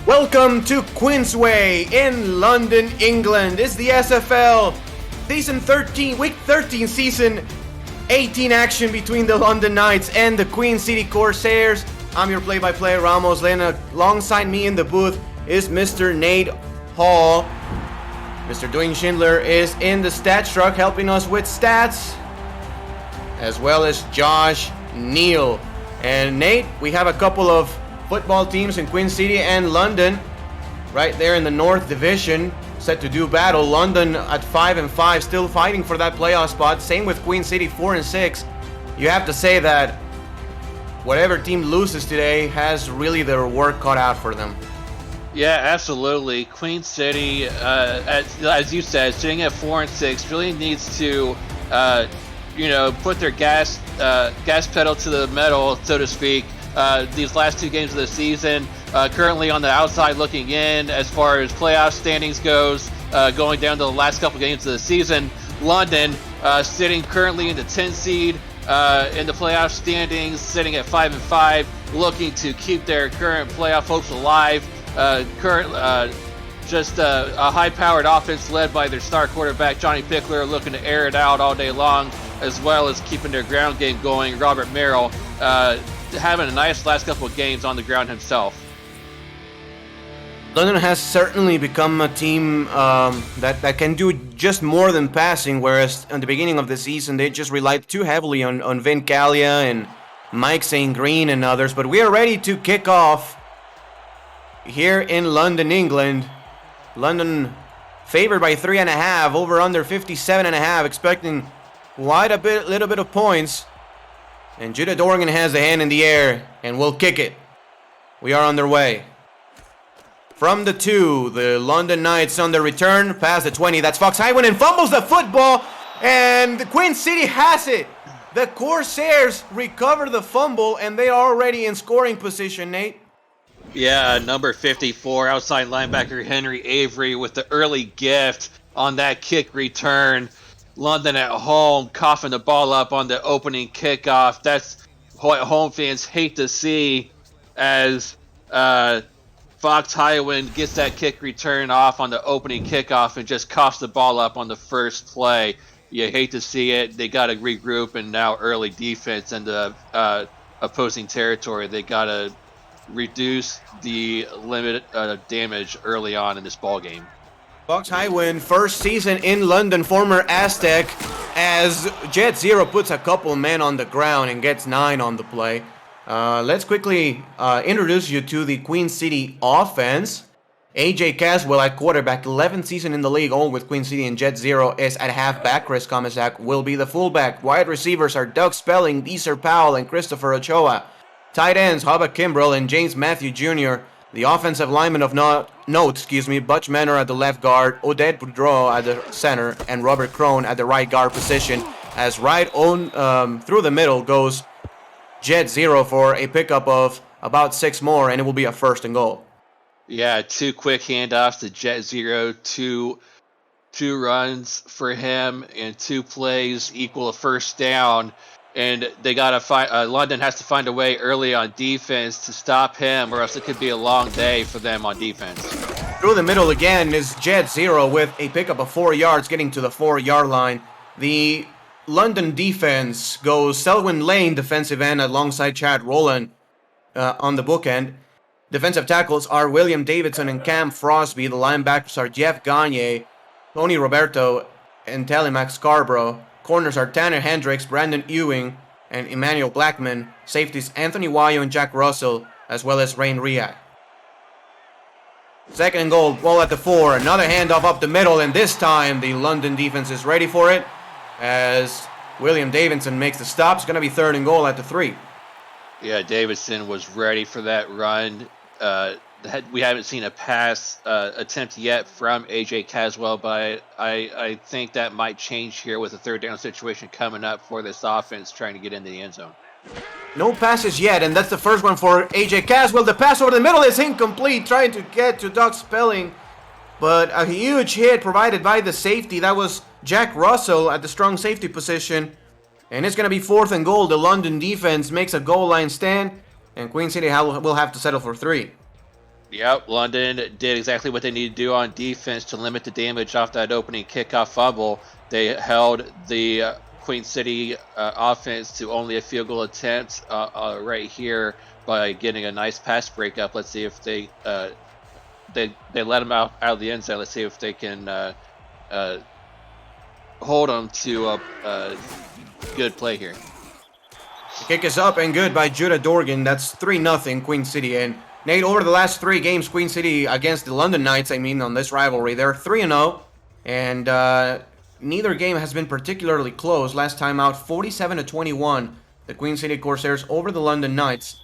Welcome to Queensway in London, England. It's the SFL Season 13, Week 13, Season 18 action between the London Knights and the Queen City Corsairs. I'm your play-by-play, Ramos Lena. Alongside me in the booth is Mr. Nate Hall. Mr. Dwayne Schindler is in the stats truck helping us with stats, as well as Josh Neal. And Nate, we have a couple of football teams in Queen City and London right there in the North Division set to do battle. London at 5-5, still fighting for that playoff spot. Same with Queen City, 4-6. You have to say that whatever team loses today has really their work cut out for them. Yeah, absolutely. Queen City, as you said, sitting at 4-6, really needs to, put their gas pedal to the metal, so to speak. These last two games of the season, currently on the outside looking in as far as playoff standings goes, going down to the last couple games of the season. London sitting currently in the 10th seed in the playoff standings, sitting at 5-5, looking to keep their current playoff hopes alive. Just a high-powered offense led by their star quarterback Johnny Pickler, looking to air it out all day long, as well as keeping their ground game going. Robert Merrill having a nice last couple of games on the ground himself. London has certainly become a team that can do just more than passing, whereas at the beginning of the season they just relied too heavily on Vin Calia and Mike St. Green and others. But we are ready to kick off here in London, England. London favored by 3.5, over under 57.5, expecting quite a little bit of points. And Judah Dorgan has the hand in the air and will kick it. We are on their way. From the 2, the London Knights on the return, past the 20. That's Fox Highwind and fumbles the football, and the Queen City has it. The Corsairs recover the fumble, and they are already in scoring position, Nate. Yeah, number 54, outside linebacker Henry Avery with the early gift on that kick return. London at home, coughing the ball up on the opening kickoff. That's what home fans hate to see, as Fox Highwind gets that kick return off on the opening kickoff and just coughs the ball up on the first play. You hate to see it. They got to regroup, and now early defense in the opposing territory. They got to reduce the limit damage early on in this ball game. Fox Highwind, first season in London, former Aztec, as Jet Zero puts a couple men on the ground and gets 9 on the play. Let's quickly introduce you to the Queen City offense. AJ Caswell at quarterback, 11th season in the league, all with Queen City, and Jet Zero is at halfback. Chris Komisak will be the fullback. Wide receivers are Doug Spelling, Deezer Powell, and Christopher Ochoa. Tight ends, Hubba Kimbrell and James Matthew Jr. The offensive linemen of note, Butch Manor at the left guard, Odette Boudreau at the center, and Robert Crone at the right guard position. As right on through the middle goes Jet Zero for a pickup of about 6 more, and it will be a 1st and goal. Yeah, 2 quick handoffs to Jet Zero, two runs for him, and 2 plays equal a 1st down. And they gotta find. London has to find a way early on defense to stop him, or else it could be a long day for them on defense. Through the middle again is Jet Zero with a pickup of 4 yards, getting to the 4-yard line. The London defense goes Selwyn Lane, defensive end, alongside Chad Rowland on the bookend. Defensive tackles are William Davidson and Cam Frosby. The linebackers are Jeff Gagne, Tony Roberto, and Telemax Scarborough. Corners are Tanner Hendricks, Brandon Ewing, and Emmanuel Blackman. Safeties Anthony Wayo and Jack Russell, as well as Rain Riak. 2nd and goal, ball at the 4. Another handoff up the middle, and this time the London defense is ready for it, as William Davidson makes the stop. It's going to be 3rd and goal at the 3. Yeah, Davidson was ready for that run. We haven't seen a pass attempt yet from AJ Caswell, but I think that might change here with a 3rd down situation coming up for this offense trying to get into the end zone. No passes yet, and that's the first one for AJ Caswell. The pass over the middle is incomplete, trying to get to Doug Spelling, but a huge hit provided by the safety. That was Jack Russell at the strong safety position, and it's going to be 4th and goal. The London defense makes a goal line stand, and Queen City will have to settle for 3. Yep, London did exactly what they needed to do on defense to limit the damage off that opening kickoff fumble. They held the Queen City offense to only a field goal attempt right here by getting a nice pass breakup. Let's see if they let them out of the end zone. Let's see if they can uh, hold them to a good play here. The kick is up and good by Judah Dorgan. That's 3-0 Queen City. And Nate, over the last 3 games, Queen City against the London Knights, on this rivalry, they're 3-0. And neither game has been particularly close. Last time out, 47-21, the Queen City Corsairs over the London Knights.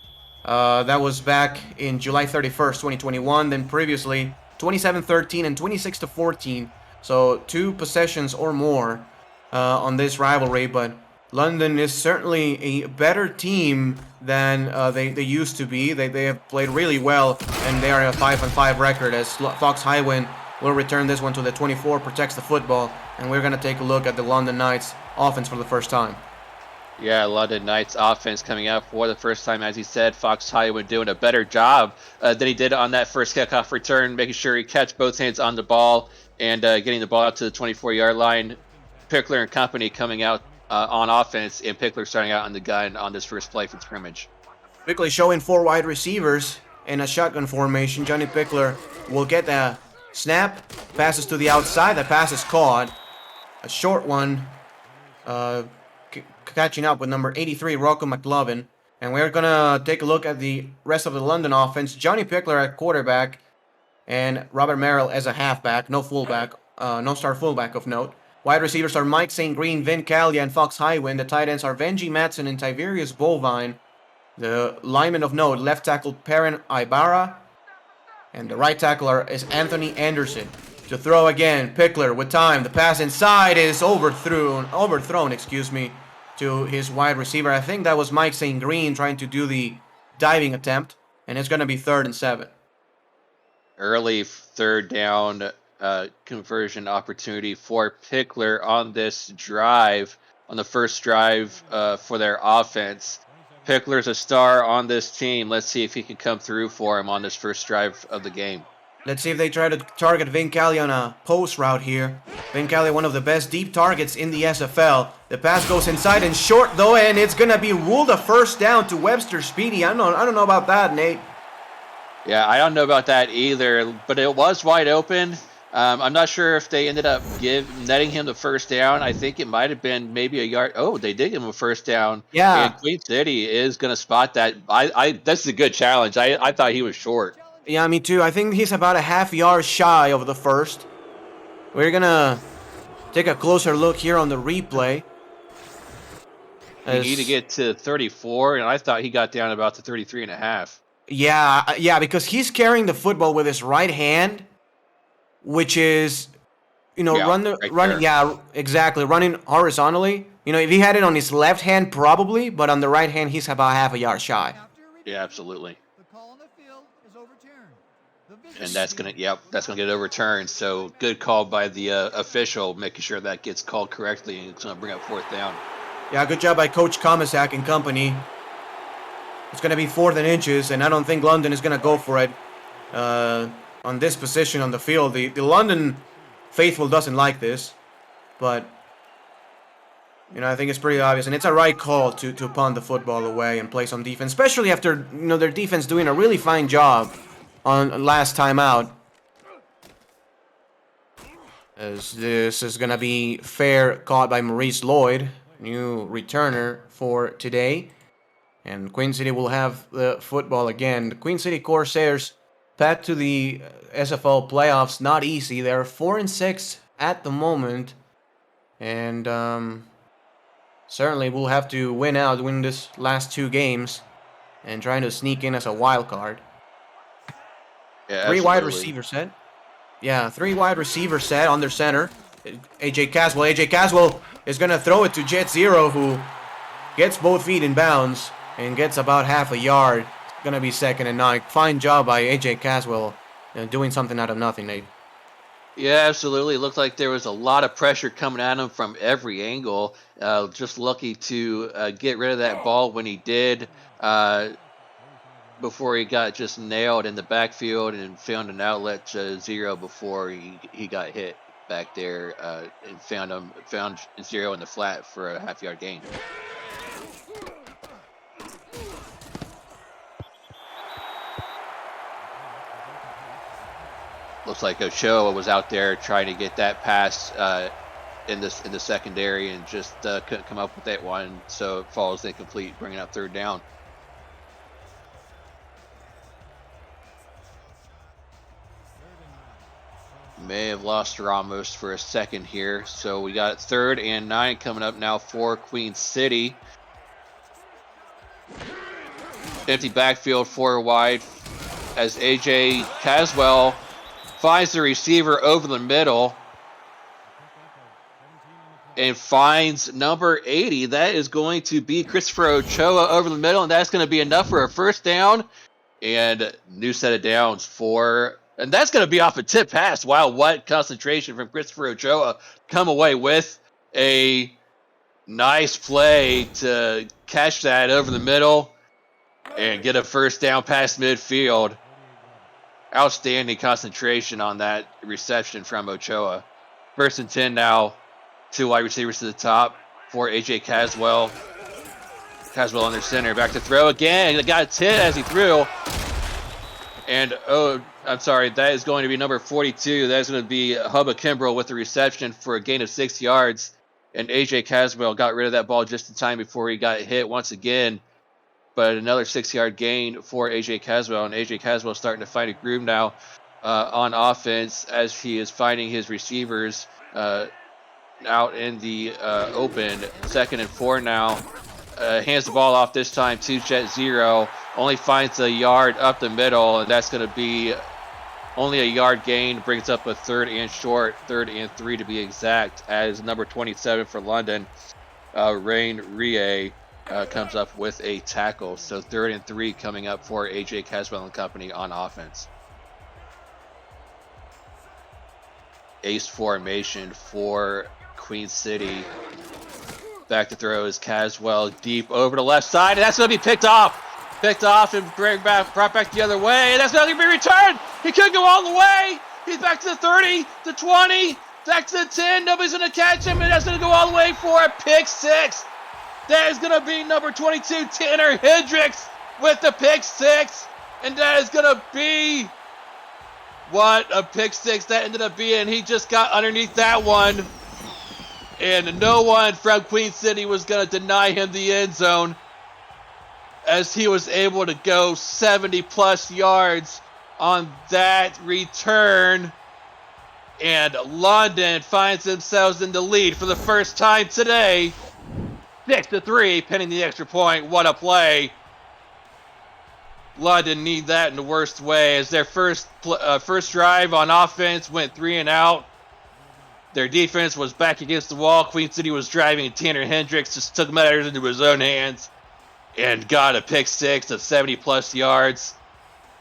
That was back in July 31st, 2021. Then previously, 27-13 and 26-14. So 2 possessions or more on this rivalry. But London is certainly a better team than they used to be. They have played really well, and they are a 5-5 record as Fox Highwind will return this one to the 24, protects the football, and we're going to take a look at the London Knights offense for the first time. Yeah, London Knights offense coming out for the first time, as he said. Fox Hollywood doing a better job than he did on that first kickoff return, making sure he catch both hands on the ball and getting the ball out to the 24-yard line. Pickler and company coming out on offense, and Pickler starting out on the gun on this first play for scrimmage. Quickly showing 4 wide receivers in a shotgun formation. Johnny Pickler will get the snap, passes to the outside. The pass is caught. A short one, catching up with number 83, Rocco McLovin. And we're going to take a look at the rest of the London offense. Johnny Pickler at quarterback and Robert Merrill as a halfback. No fullback, no star fullback of note. Wide receivers are Mike St. Green, Vin Calia, and Fox Highwind. The tight ends are Benji Madsen and Tiberius Bovine. The lineman of note, left tackle Perrin Ibarra. And the right tackler is Anthony Anderson. To throw again, Pickler with time. The pass inside is overthrown, to his wide receiver. I think that was Mike St. Green trying to do the diving attempt. And it's going to be 3rd and 7. Early 3rd down conversion opportunity for Pickler on this drive, on the first drive for their offense. Pickler's a star on this team. Let's see if he can come through for him on this first drive of the game. Let's see if they try to target Vin Calia on a post route here. Vin Calia, one of the best deep targets in the SFL. The pass goes inside and short though, and it's gonna be ruled a first down to Webster Speedy. I don't know about that, Nate. Yeah, I don't know about that either, but it was wide open. I'm not sure if they ended up netting him the first down. I think it might have been maybe a yard. Oh, they did give him a first down. Yeah. And Queen City is going to spot that. This is a good challenge. I thought he was short. Yeah, me too. I think he's about a half yard shy of the first. We're going to take a closer look here on the replay. You need to get to 34, and I thought he got down about to 33 and a half. Yeah, because he's carrying the football with his right hand, which is, running. Yeah, exactly, running horizontally. If he had it on his left hand, probably, but on the right hand, he's about half a yard shy. Yeah, absolutely. And that's gonna get overturned. So good call by the official, making sure that gets called correctly, and it's gonna bring up 4th down. Yeah, good job by Coach Komisak and company. It's going to be 4th and inches, and I don't think London is going to go for it on this position on the field. The London faithful doesn't like this, but I think it's pretty obvious, and it's a right call to punt the football away and play some defense, especially after their defense doing a really fine job on last time out. As this is going to be fair caught by Maurice Lloyd, new returner for today. And Queen City will have the football again. The Queen City Corsairs path to the SFL playoffs, not easy. They're 4-6 at the moment. And certainly will have to win this last 2 games and trying to sneak in as a wild card. Yeah, 3 wide receiver set. Yeah, 3 wide receiver set on their center. AJ Caswell. AJ Caswell is going to throw it to Jet Zero, who gets both feet in bounds and gets about half a yard. It's going to be 2nd and 9. Fine job by AJ Caswell doing something out of nothing, Nate. Yeah, absolutely. It looked like there was a lot of pressure coming at him from every angle. Just lucky to get rid of that ball when he did. before he got just nailed in the backfield and found an outlet to Zero before he got hit back there and found Zero in the flat for a half-yard gain. Looks like Ochoa was out there trying to get that pass in the secondary and just couldn't come up with that one, so it falls incomplete, bringing up third down. May have lost Ramos for a second here, so we got 3rd and 9 coming up now for Queen City. Empty backfield, 4 wide, as AJ Caswell finds the receiver over the middle and finds number 80. That is going to be Christopher Ochoa over the middle, and that's going to be enough for a first down and new set of downs and that's going to be off a tip pass. Wow, what concentration from Christopher Ochoa. Come away with a nice play to catch that over the middle and get a first down past midfield. Outstanding concentration on that reception from Ochoa. 1st and 10 now. 2 wide receivers to the top for AJ Caswell. Caswell under center. Back to throw again. He got a hit as he threw. And, I'm sorry, that is going to be number 42. That is going to be Hubba Kimbrell with the reception for a gain of 6 yards. And AJ Caswell got rid of that ball just in time before he got hit once again. But another 6-yard gain for AJ Caswell. And AJ Caswell starting to find a groove now on offense as he is finding his receivers out in the open. 2nd and 4 now. Hands the ball off this time to Jet Zero. Only finds a yard up the middle, and that's going to be only a yard gain. Brings up a 3rd and short, 3rd and 3 to be exact, as number 27 for London, Rain Rie, comes up with a tackle. So 3rd and 3 coming up for AJ Caswell and company on offense. Ace formation for Queen City. Back to throw is Caswell deep over the left side, and that's going to be picked off. Picked off and brought back the other way, and that's going to be returned. He could go all the way. He's back to the 30, the 20, back to the 10. Nobody's going to catch him, and that's going to go all the way for a pick 6. That is going to be number 22, Tanner Hendricks, with the pick 6, and that is going to be what a pick 6 that ended up being. He just got underneath that one, and no one from Queen City was going to deny him the end zone, as he was able to go 70-plus yards on that return. And London finds themselves in the lead for the first time today. 6-3, pinning the extra point. What a play. London need that in the worst way, as their first drive on offense went 3 and out. Their defense was back against the wall. Queen City was driving, and Tanner Hendricks just took matters into his own hands and got a pick 6 of 70-plus yards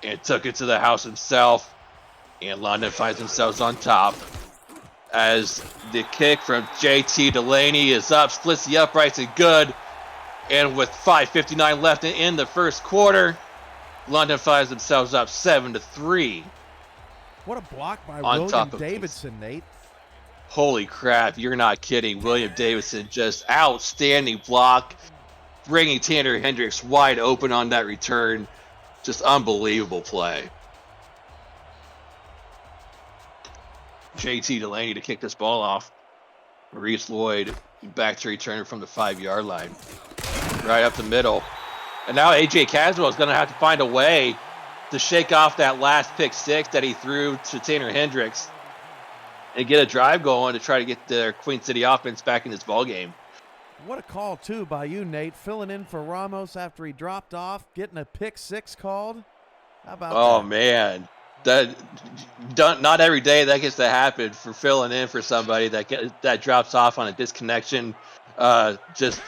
and took it to the house himself. And London finds themselves on top, as the kick from JT Delaney is up, splits the uprights and good. And with 5:59 left in the first quarter, London finds themselves up 7-3. What a block by on William top of Davidson, Nate. Holy crap, you're not kidding. William Davidson, just outstanding block, bringing Tanner Hendricks wide open on that return. Just unbelievable play. JT Delaney to kick this ball off. Maurice Lloyd back to return from the 5-yard line. Right up the middle. And now AJ Caswell is going to have to find a way to shake off that last pick 6 that he threw to Tanner Hendricks and get a drive going to try to get their Queen City offense back in this ballgame. What a call, too, by you, Nate. Filling in for Ramos after he dropped off, getting a pick 6 called. How about that? Oh, man. Not every day that gets to happen, for filling in for somebody that drops off on a disconnection. Just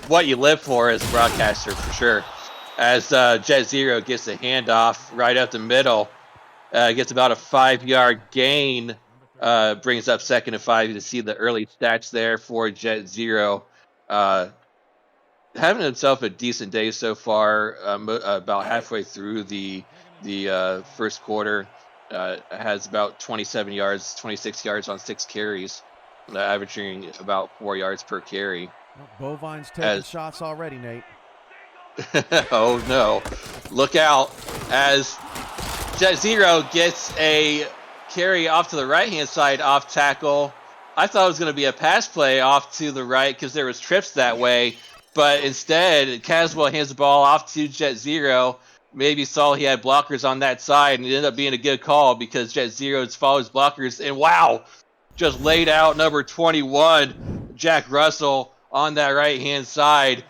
what you live for as a broadcaster, for sure. As Jet Zero gets the handoff right up the middle, gets about a 5-yard gain, brings up 2nd and 5. You can see the early stats there for Jet Zero. having himself a decent day so far. About halfway through the first quarter, has about 27 yards, 26 yards on 6 carries, averaging about 4 yards per carry. Well, Bovine's taking As shots already, Nate. oh no, look out as Jet Zero gets a carry off to the right-hand side off tackle. I thought it was going to be a pass play off to the right because there was trips that way, but instead Caswell hands the ball off to Jet Zero. Maybe saw he had blockers on that side, and it ended up being a good call because Jet Zero follows blockers, and wow, just laid out number 21, Jack Russell, on that right-hand side,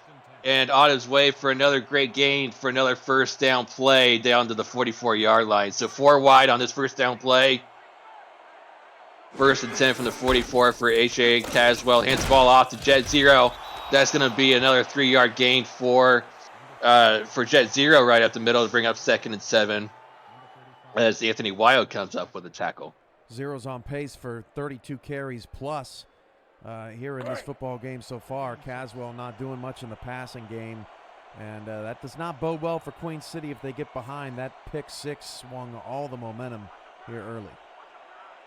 and on his way for another great gain for another first down play down to the 44-yard line. So 4 wide on this first down play. First and 10 from the 44 for H.A. Caswell. Hands the ball off to Jet Zero. That's going to be another 3-yard gain for Jet Zero right up the middle to bring up 2nd and 7 as Anthony Wild comes up with a tackle. Zero's on pace for 32 carries plus here in this football game so far. Caswell not doing much in the passing game, and that does not bode well for Queen City if they get behind. That pick 6 swung all the momentum here early.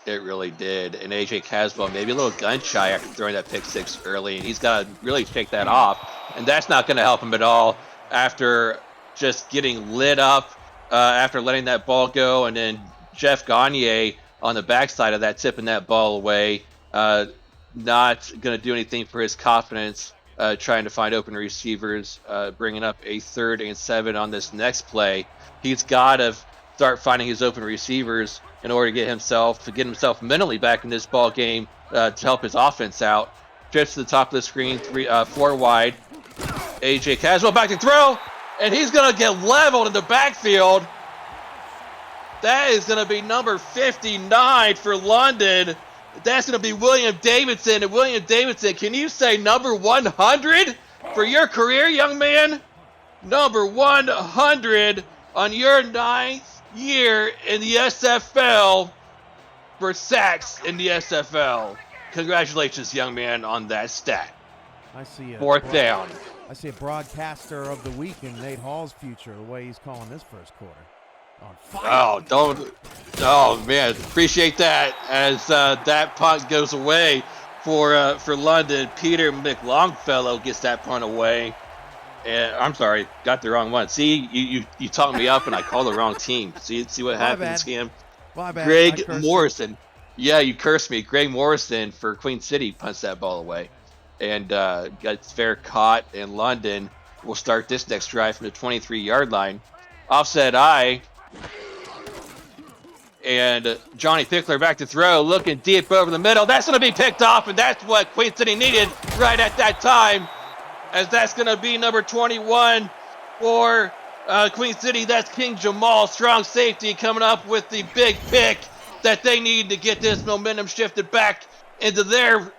It really did. And AJ Caswell maybe a little gun shy after throwing that pick 6 early, and he's got to really shake that off. And that's not going to help him at all after just getting lit up after letting that ball go. And then Jeff Gagne on the backside of that, tipping that ball away. Not going to do anything for his confidence, trying to find open receivers, bringing up a 3rd and 7 on this next play. He's got to start finding his open receivers in order to get himself mentally back in this ball game to help his offense out. Trips to the top of the screen, 4 wide. AJ Caswell back to throw, and he's going to get leveled in the backfield. That is going to be number 59 for London. That's going to be William Davidson. And William Davidson, can you say number 100 for your career, young man? Number 100 on your 9th year in the SFL for sacks in the SFL. Congratulations, young man, on that stat. I see a 4th down. I see a broadcaster of the week in Nate Hall's future, the way he's calling this first quarter. On fire. Oh man, appreciate that as that punt goes away for London. Peter McLongfellow gets that punt away. And I'm sorry, got the wrong one. See, you talked me up and I called the wrong team. See what happens, Cam. My bad. Greg Morrison. Yeah, you cursed me. Greg Morrison for Queen City punts that ball away. And got fair caught, and London will start this next drive from the 23-yard line. Offset eye. And Johnny Pickler back to throw, looking deep over the middle. That's going to be picked off, and that's what Queen City needed right at that time, as that's going to be number 21 for Queen City. That's King Jamal, strong safety, coming up with the big pick that they need to get this momentum shifted back into their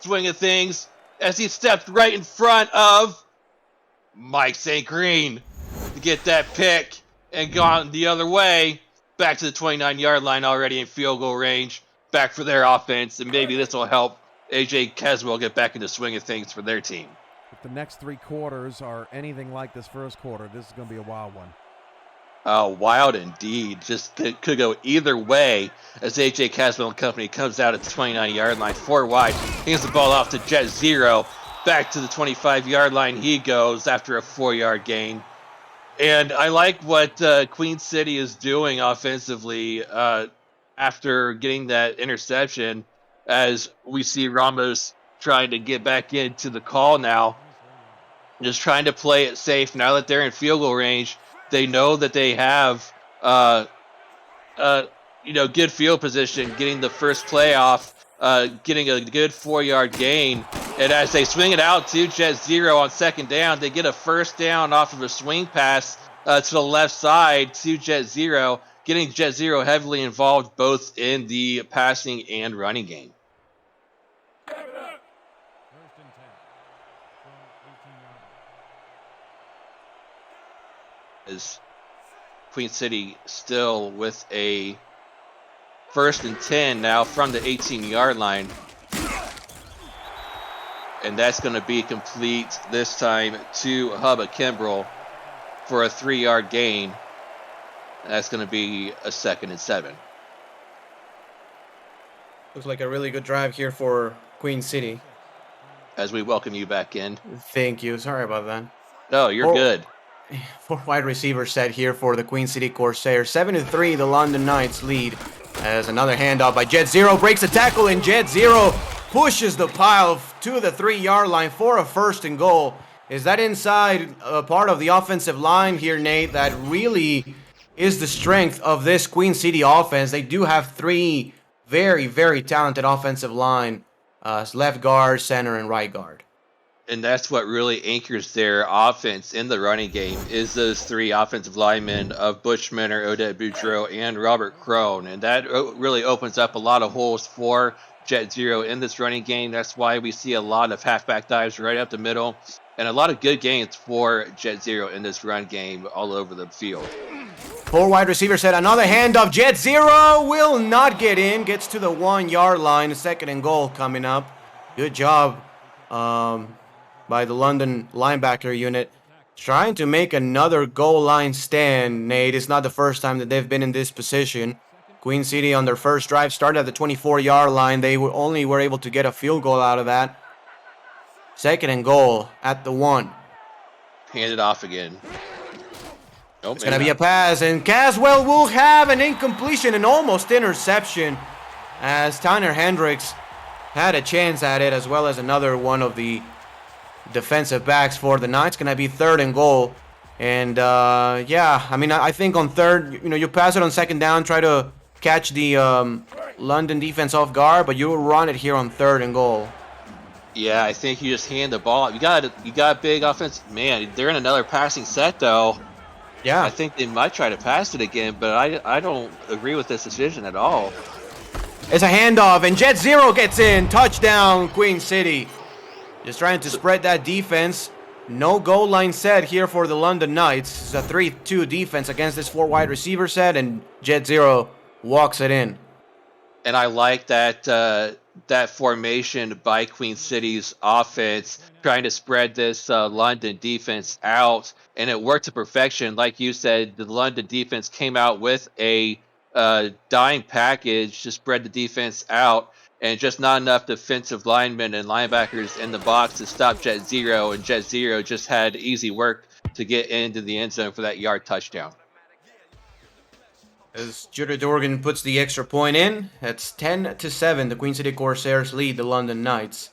swing of things, as he stepped right in front of Mike St. Green to get that pick and gone the other way back to the 29-yard line, already in field goal range, back for their offense, and maybe this will help AJ Caswell get back into swing of things for their team. If the next 3 quarters are anything like this first quarter, this is going to be a wild one. Wild indeed. Just could go either way as AJ Caswell and company comes out at the 29-yard line, 4 wide, hands the ball off to Jet Zero. Back to the 25-yard line he goes after a 4-yard gain. And I like what Queen City is doing offensively after getting that interception, as we see Ramos trying to get back into the call now. Just trying to play it safe now that they're in field goal range. They know that they have good field position, getting the first play off, getting a good 4-yard gain. And as they swing it out to Jet Zero on 2nd down, they get a first down off of a swing pass to the left side to Jet Zero, getting Jet Zero heavily involved both in the passing and running game. As Queen City still with a 1st and 10 now from the 18-yard line. and that's going to be complete this time to Hubba Kimbrell for a 3-yard gain. That's going to be a 2nd and 7. Looks like a really good drive here for Queen City. As we welcome you back in. Thank you. Sorry about that. No, you're good. 4 wide receiver set here for the Queen City Corsairs. 7-3, the London Knights lead. As another handoff by Jet Zero breaks a tackle, and Jet Zero pushes the pile to the 3-yard line for a 1st and goal. Is that inside part of the offensive line here, Nate, that really is the strength of this Queen City offense? They do have 3 very, very talented offensive line, left guard, center, and right guard. And that's what really anchors their offense in the running game is those 3 offensive linemen of Butch Minner, Odette Boudreaux, and Robert Crone. And that really opens up a lot of holes for Jet Zero in this running game. That's why we see a lot of halfback dives right up the middle and a lot of good gains for Jet Zero in this run game all over the field. 4 wide receiver set, another handoff. Jet Zero will not get in, gets to the 1-yard line. 2nd and goal coming up. Good job by the London linebacker unit. Trying to make another goal line stand, Nate. It's not the first time that they've been in this position. Queen City on their first drive started at the 24-yard line. They only were able to get a field goal out of that. 2nd and goal at the 1. Hand it off again. Nope, It's going to be a pass, and Caswell will have an incompletion, an almost interception, as Tanner Hendricks had a chance at it, as well as another one of the defensive backs for the Knights. Going to be 3rd and goal. And, yeah, I mean, I think on 3rd, you pass it on 2nd down, try to catch the London defense off guard, but you run it here on 3rd and goal. Yeah, I think you just hand the ball. You got big offense. Man, they're in another passing set, though. Yeah. I think they might try to pass it again, but I don't agree with this decision at all. It's a handoff, and Jet Zero gets in. Touchdown, Queen City. Just trying to spread that defense. No goal line set here for the London Knights. It's a 3-2 defense against this 4 wide receiver set, and Jet Zero walks it in. And I like that that formation by Queen City's offense, trying to spread this London defense out, and it worked to perfection. Like you said, the London defense came out with a dime package to spread the defense out, and just not enough defensive linemen and linebackers in the box to stop Jet Zero, and Jet Zero just had easy work to get into the end zone for that yard touchdown. As Judah Dorgan puts the extra point in, it's 10-7. The Queen City Corsairs lead the London Knights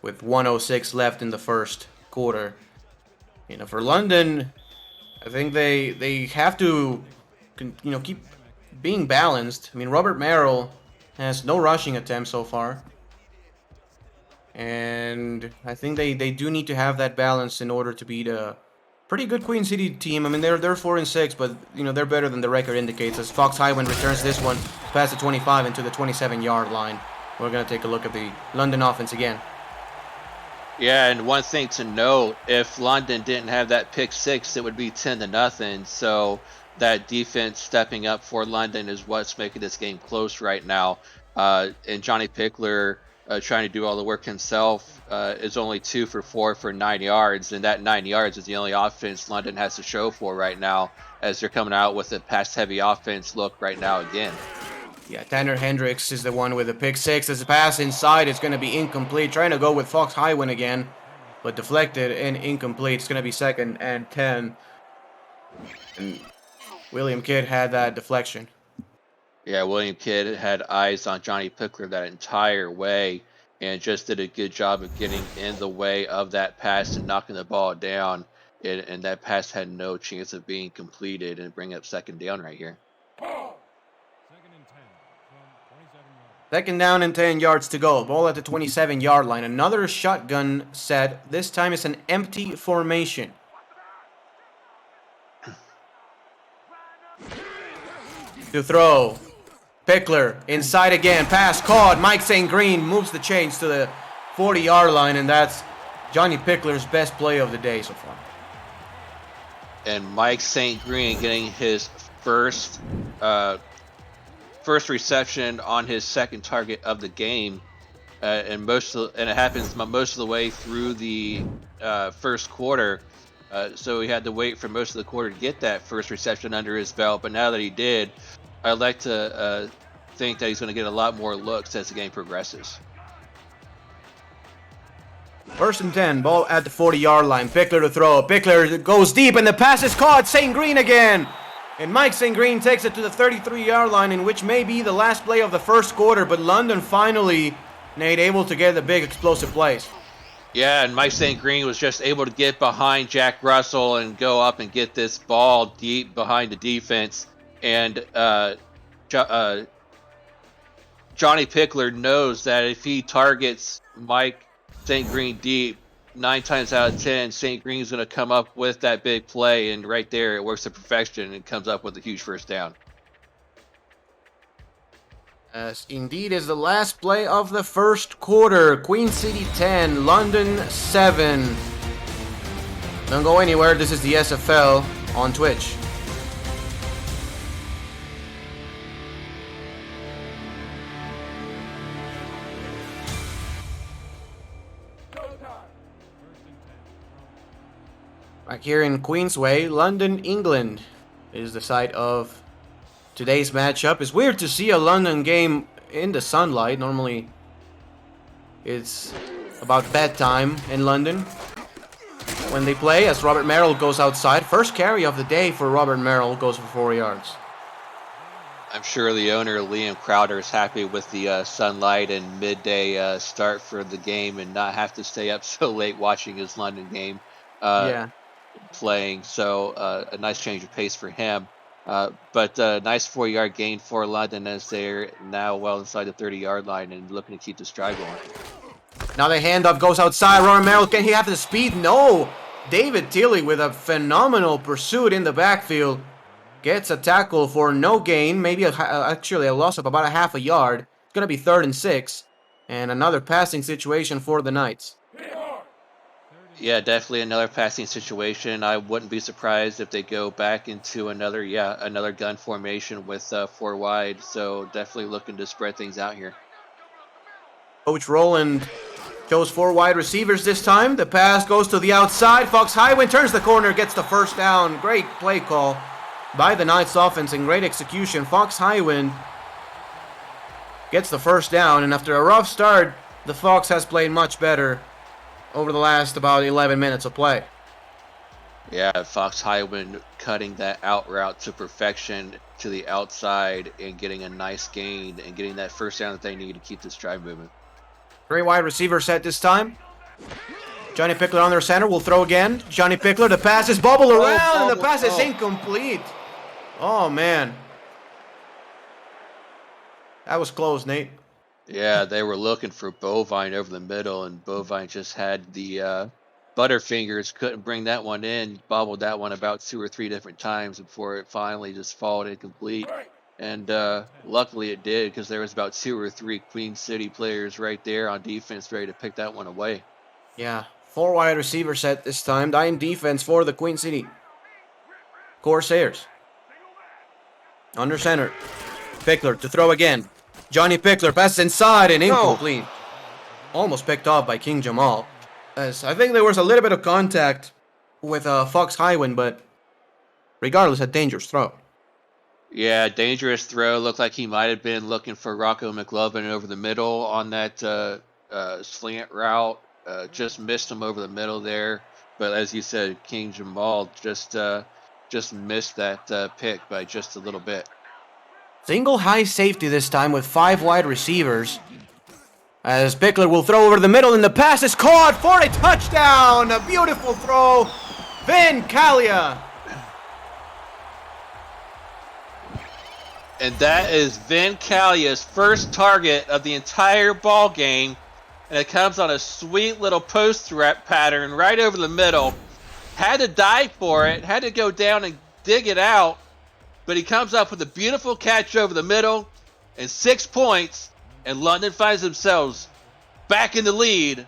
with 1:06 left in the first quarter. For London, I think they have to, keep being balanced. I mean, Robert Merrill has no rushing attempts so far, and I think they do need to have that balance in order to beat a pretty good Queen City team. I mean, they're 4-6, but they're better than the record indicates. As Fox Highwind returns this one past the 25 into the 27-yard line. We're gonna take a look at the London offense again. Yeah, and one thing to note, if London didn't have that pick 6, it would be 10-0. So that defense stepping up for London is what's making this game close right now. And Johnny Pickler trying to do all the work himself is only 2 for 4 for 9 yards, and that 9 yards is the only offense London has to show for right now, as they're coming out with a pass-heavy offense look right now again. Yeah, Tanner Hendricks is the one with the pick 6. As the pass inside, it's going to be incomplete. Trying to go with Fox Highwind again, but deflected and incomplete. It's going to be 2nd and 10. And William Kidd had that deflection. Yeah, William Kidd had eyes on Johnny Pickler that entire way and just did a good job of getting in the way of that pass and knocking the ball down. And that pass had no chance of being completed and bring up 2nd down right here. 2nd down and 10 yards to go. Ball at the 27-yard line. Another shotgun set. This time it's an empty formation. To throw. Pickler inside again. Pass caught. Mike St. Green moves the chains to the 40-yard line, and that's Johnny Pickler's best play of the day so far. And Mike St. Green getting his first reception on his 2nd target of the game. and it happens most of the way through the first quarter. So he had to wait for most of the quarter to get that first reception under his belt. But now that he did, I'd like to think that he's going to get a lot more looks as the game progresses. 1st and 10, ball at the 40-yard line. Pickler to throw. Pickler goes deep, and the pass is caught. St. Green again. And Mike St. Green takes it to the 33-yard line, in which may be the last play of the first quarter. But London finally, Nate, able to get the big explosive plays. Yeah, and Mike St. Green was just able to get behind Jack Russell and go up and get this ball deep behind the defense. And Johnny Pickler knows that if he targets Mike St. Green deep, 9 times out of 10, St. Green's going to come up with that big play, and right there it works to perfection and comes up with a huge first down. As indeed is the last play of the first quarter. Queen City 10, London 7. Don't go anywhere. This is the SFL on Twitch. Back here in Queensway, London, England is the site of today's matchup. It's weird to see a London game in the sunlight. Normally it's about bedtime in London when they play, as Robert Merrill goes outside. First carry of the day for Robert Merrill goes for 4 yards. I'm sure the owner, Liam Crowder, is happy with the sunlight and midday start for the game and not have to stay up so late watching his London game playing. So a nice change of pace for him. But a nice 4-yard gain for London as they're now well inside the 30-yard line and looking to keep this drive going. Now the handoff goes outside. Robert Merrill, can he have the speed? No! David Tilley with a phenomenal pursuit in the backfield. Gets a tackle for no gain. Maybe actually a loss of about a half a yard. It's going to be 3rd and 6. And another passing situation for the Knights. Yeah, definitely another passing situation. I wouldn't be surprised if they go back into another gun formation with 4 wide. So definitely looking to spread things out here. Coach Rowland chose 4 wide receivers this time. The pass goes to the outside. Fox Highwind turns the corner, gets the first down. Great play call by the Knights offense and great execution. Fox Highwind gets the first down, and after a rough start, the Fox has played much better over the last about 11 minutes of play. Yeah, Fox Highwind cutting that out route to perfection to the outside and getting a nice gain and getting that first down that they need to keep this drive moving. 3 wide receiver set this time. Johnny Pickler on their center will throw again. Johnny Pickler, the pass is bubbled around, and the pass is incomplete. Oh, man. That was close, Nate. Yeah, they were looking for Bovine over the middle, and Bovine just had the butterfingers, couldn't bring that one in, bobbled that one about 2 or 3 different times before it finally just followed incomplete. And luckily it did, because there was about 2 or 3 Queen City players right there on defense ready to pick that one away. Yeah, 4 wide receiver set this time. Dime defense for the Queen City Corsairs. Under center. Pickler to throw again. Johnny Pickler passes inside and incomplete. Almost picked off by King Jamal. As I think there was a little bit of contact with Fox Highwind, but regardless, a dangerous throw. Yeah, dangerous throw. Looked like he might have been looking for Rocco McLovin over the middle on that slant route. Just missed him over the middle there. But as you said, King Jamal just missed that pick by just a little bit. Single high safety this time with 5 wide receivers. As Pickler will throw over the middle, and the pass is caught for a touchdown. A beautiful throw. Vin Kalia. And that is Vin Kalia's first target of the entire ball game. And it comes on a sweet little post threat pattern right over the middle. Had to dive for it, had to go down and dig it out. But he comes up with a beautiful catch over the middle and 6 points. And London finds themselves back in the lead.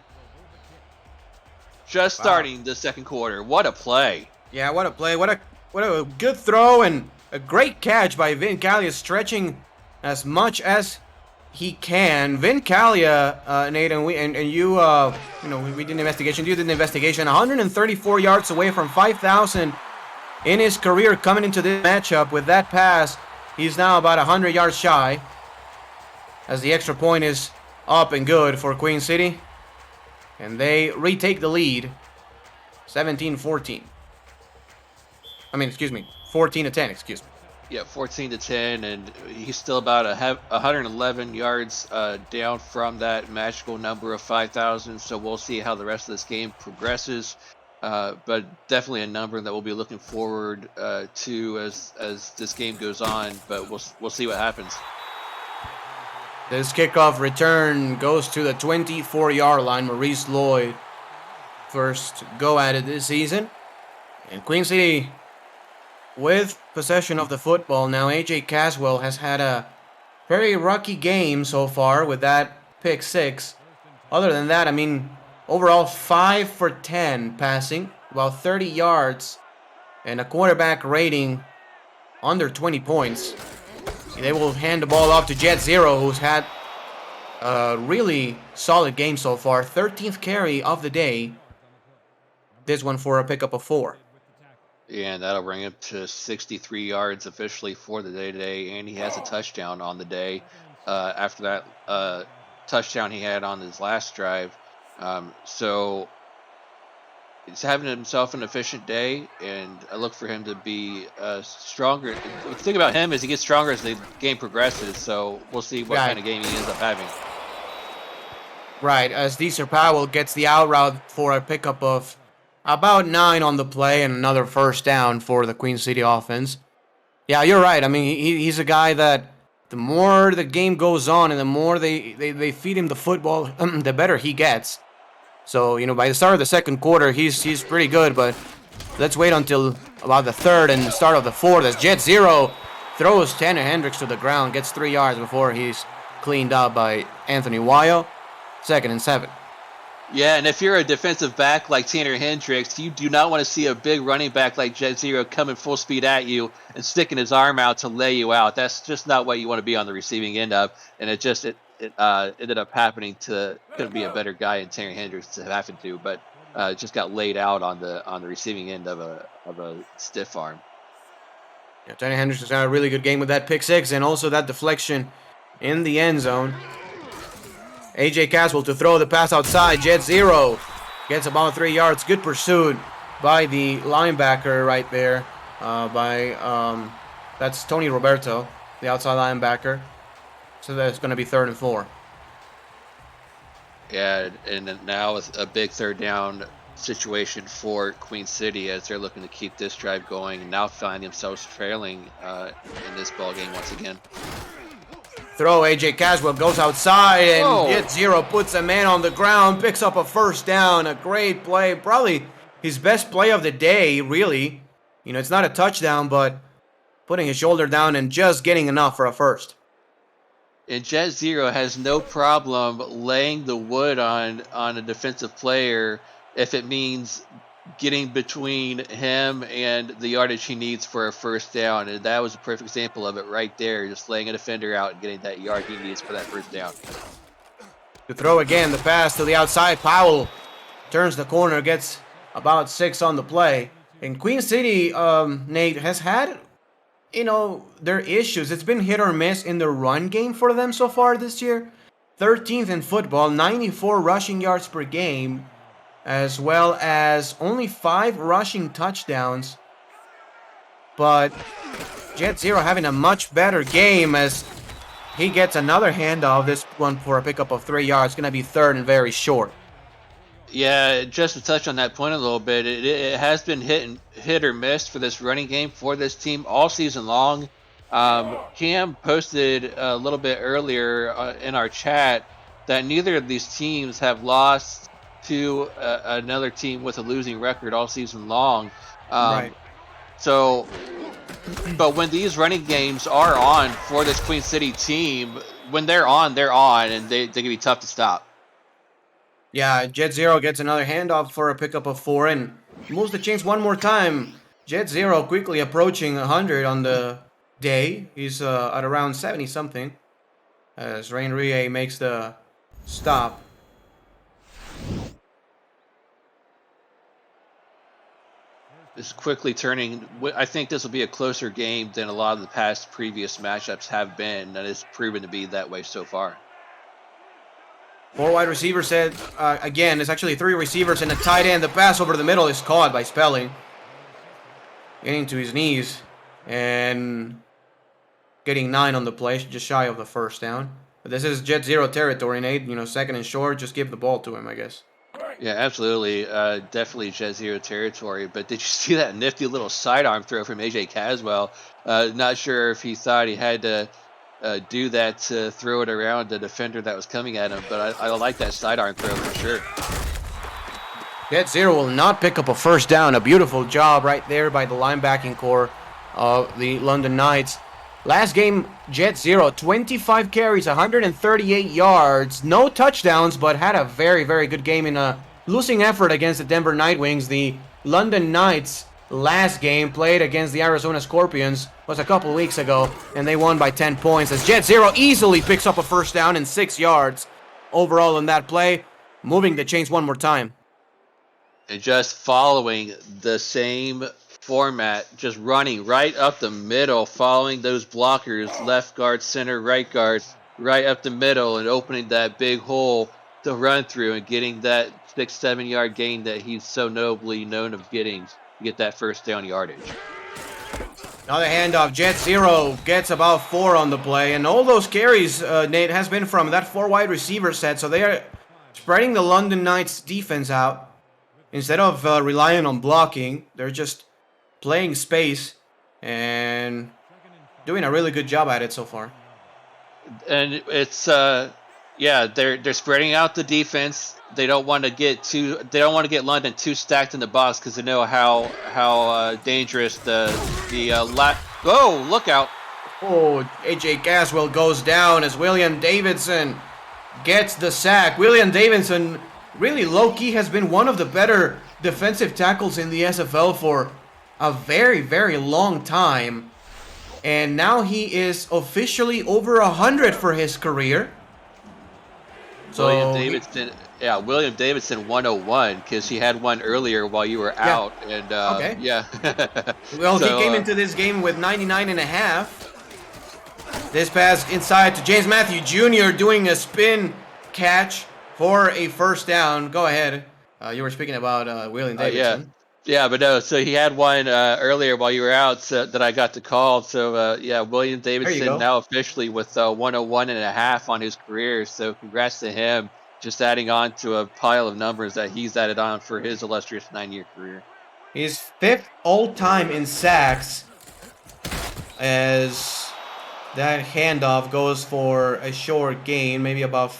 Just starting the second quarter. What a play. Yeah, what a play. What a good throw and a great catch by Vin Kalia, stretching as much as he can. Vin Calia, Nate, and you, we did an investigation. You did an investigation. 134 yards away from 5,000 in his career coming into this matchup. With that pass, he's now about 100 yards shy, as the extra point is up and good for Queen City. And they retake the lead, 17-14. I mean, excuse me, 14-10, excuse me. Yeah, 14-10, and he's still about 111 yards down from that magical number of 5,000. So we'll see how the rest of this game progresses. But definitely a number that we'll be looking forward to as this game goes on. But we'll see what happens. This kickoff return goes to the 24-yard line. Maurice Lloyd, first go at it this season, and Queen City with possession of the football. Now AJ Caswell has had a very rocky game so far with that pick 6. Other than that, I mean, overall 5 for 10 passing, about 30 yards, and a quarterback rating under 20 points. They will hand the ball off to Jet Zero, who's had a really solid game so far. 13th carry of the day. This one for a pickup of 4. Yeah, and that'll bring him to 63 yards officially for the day today, and he has a touchdown on the day after that touchdown he had on his last drive. So he's having himself an efficient day, and I look for him to be stronger. The thing about him is he gets stronger as the game progresses, so we'll see what kind of game he ends up having. Right, as Deezer Powell gets the out route for a pickup of about 9 on the play and another first down for the Queen City offense. Yeah, you're right. I mean, he's a guy that the more the game goes on and the more they feed him the football, the better he gets. So, by the start of the second quarter, he's pretty good, but let's wait until about the third and the start of the fourth as Jet Zero throws Tanner Hendricks to the ground, gets 3 yards before he's cleaned up by Anthony Wayo. 2nd and 7. Yeah, and if you're a defensive back like Tanner Hendricks, you do not want to see a big running back like Jet Zero coming full speed at you and sticking his arm out to lay you out. That's just not what you want to be on the receiving end of. And it ended up happening to could be a better guy in Tanner Hendricks to happen to, but just got laid out on the receiving end of a stiff arm. Yeah, Tanner Hendricks has had a really good game with that pick 6 and also that deflection in the end zone. AJ Caswell to throw the pass outside. Jet Zero gets about 3 yards. Good pursuit by the linebacker right there. That's Tony Roberto, the outside linebacker. So that's going to be 3rd and 4. Yeah, and now with a big 3rd down situation for Queen City as they're looking to keep this drive going and now find themselves trailing in this ball game once again. Throw, AJ Caswell goes outside and Jet Zero puts a man on the ground, picks up a first down. A great play, probably his best play of the day, really. It's not a touchdown, but putting his shoulder down and just getting enough for a first. And Jet Zero has no problem laying the wood on a defensive player if it means getting between him and the yardage he needs for a first down. And that was a perfect example of it right there, just laying a defender out and getting that yard he needs for that first down. To throw again, the pass to the outside. Powell turns the corner, gets about 6 on the play. And Queen City, Nate, has had, their issues. It's been hit or miss in the run game for them so far this year. 13th in football, 94 rushing yards per game, as well as only 5 rushing touchdowns. But Jet Zero having a much better game as he gets another handoff. This one for a pickup of 3 yards. Going to be 3rd and very short. Yeah, just to touch on that point a little bit, it has been hit or miss for this running game for this team all season long. Cam posted a little bit earlier in our chat that neither of these teams have lost to another team with a losing record all season long. Right. So, but when these running games are on for this Queen City team, when they're on, and they can be tough to stop. Yeah, Jet Zero gets another handoff for a pickup of 4 and moves the chains one more time. Jet Zero quickly approaching 100 on the day. He's at around 70-something. as Rain Rie makes the stop. Is quickly turning. I think this will be a closer game than a lot of the past previous matchups have been, and it's proven to be that way so far. 4 wide receivers set. Again, it's actually 3 receivers and a tight end. The pass over the middle is caught by Spelling. Getting to his knees and getting 9 on the play, just shy of the first down. But this is Jet Zero territory, Nate. You know, second and short, just give the ball to him, I guess. Yeah, absolutely. Definitely Jet Zero territory. But did you see that nifty little sidearm throw from AJ Caswell? Not sure if he thought he had to do that to throw it around the defender that was coming at him, but I like that sidearm throw for sure. Jet Zero will not pick up a first down. A beautiful job right there by the linebacking core of the London Knights. Last game, Jet Zero, 25 carries, 138 yards, no touchdowns, but had a very, very good game in a losing effort against the Denver Nightwings. The London Knights last game played against the Arizona Scorpions was a couple weeks ago, and they won by 10 points as Jet Zero easily picks up a first down and 6 yards overall in that play, moving the chains one more time. And just following the same format, just running right up the middle, following those blockers, left guard, center, right guard, right up the middle, and opening that big hole to run through and getting that 6-7 yard gain that he's so nobly known of getting to get that first down yardage. Another handoff. Jet Zero gets about 4 on the play, and all those carries, Nate, has been from that 4 wide receiver set, so they are spreading the London Knights defense out. Instead of relying on blocking, they're just playing space and doing a really good job at it so far. And it's yeah, they're spreading out the defense. They don't want to get London too stacked in the box because they know how dangerous oh, look out. Oh, AJ Caswell goes down as William Davidson gets the sack. William Davidson really low-key has been one of the better defensive tackles in the SFL for a very, very long time. And now he is officially over 100 for his career. So William Davidson 101 because he had one earlier while you were out. And okay. Yeah. Well, so, he came into this game with 99.5. This pass inside to James Matthew Jr. doing a spin catch for a first down. Go ahead. You were speaking about William Davidson. Yeah, but no. So he had one earlier while you were out that I got to call. So William Davidson now officially with 101.5 on his career. So congrats to him. Just adding on to a pile of numbers that he's added on for his illustrious 9-year career. He's 5th all-time in sacks as that handoff goes for a short gain, maybe about.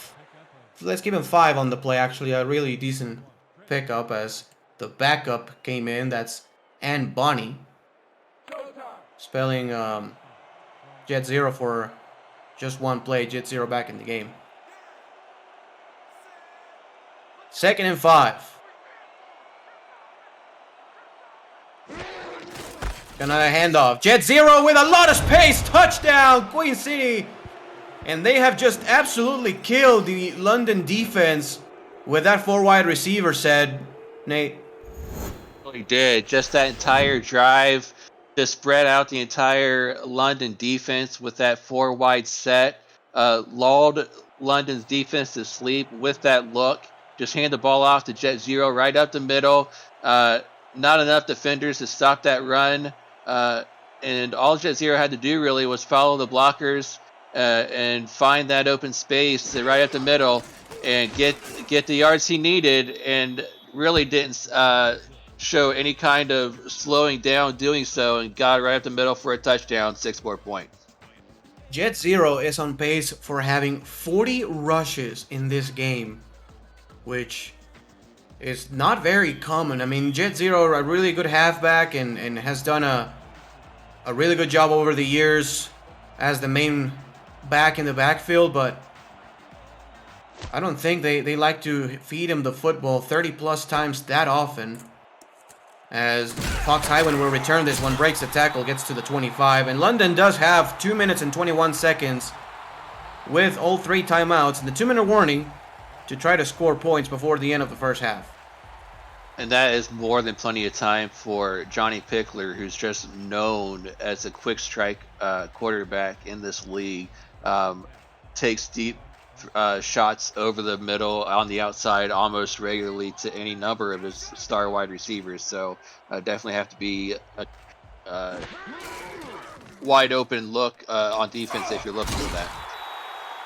Let's give him 5 on the play. Actually, a really decent pickup as the backup came in. That's Ann Bonnie. Spelling Jet Zero for just one play. Jet Zero back in the game. 2nd and 5. Another handoff. Jet Zero with a lot of space. Touchdown, Queen City. And they have just absolutely killed the London defense with that 4 wide receiver set, Nate. He did. Just that entire drive to spread out the entire London defense with that 4 wide set. Lulled London's defense to sleep with that look. Just hand the ball off to Jet Zero right up the middle. Not enough defenders to stop that run. And all Jet Zero had to do really was follow the blockers and find that open space right up the middle and get the yards he needed, and really didn't show any kind of slowing down doing so, and got right up the middle for a touchdown, 6 more points. Jet Zero is on pace for having 40 rushes in this game, which is not very common. I mean, Jet Zero, a really good halfback, and has done a really good job over the years as the main back in the backfield, but I don't think they like to feed him the football 30 plus times that often. As Fox Highland will return this one, breaks the tackle, gets to the 25, and London does have 2 minutes and 21 seconds with all 3 timeouts and the 2-minute warning to try to score points before the end of the first half. And that is more than plenty of time for Johnny Pickler, who's just known as a quick strike quarterback in this league. Takes deep shots over the middle on the outside almost regularly to any number of his star wide receivers. So definitely have to be a wide open look on defense if you're looking for that.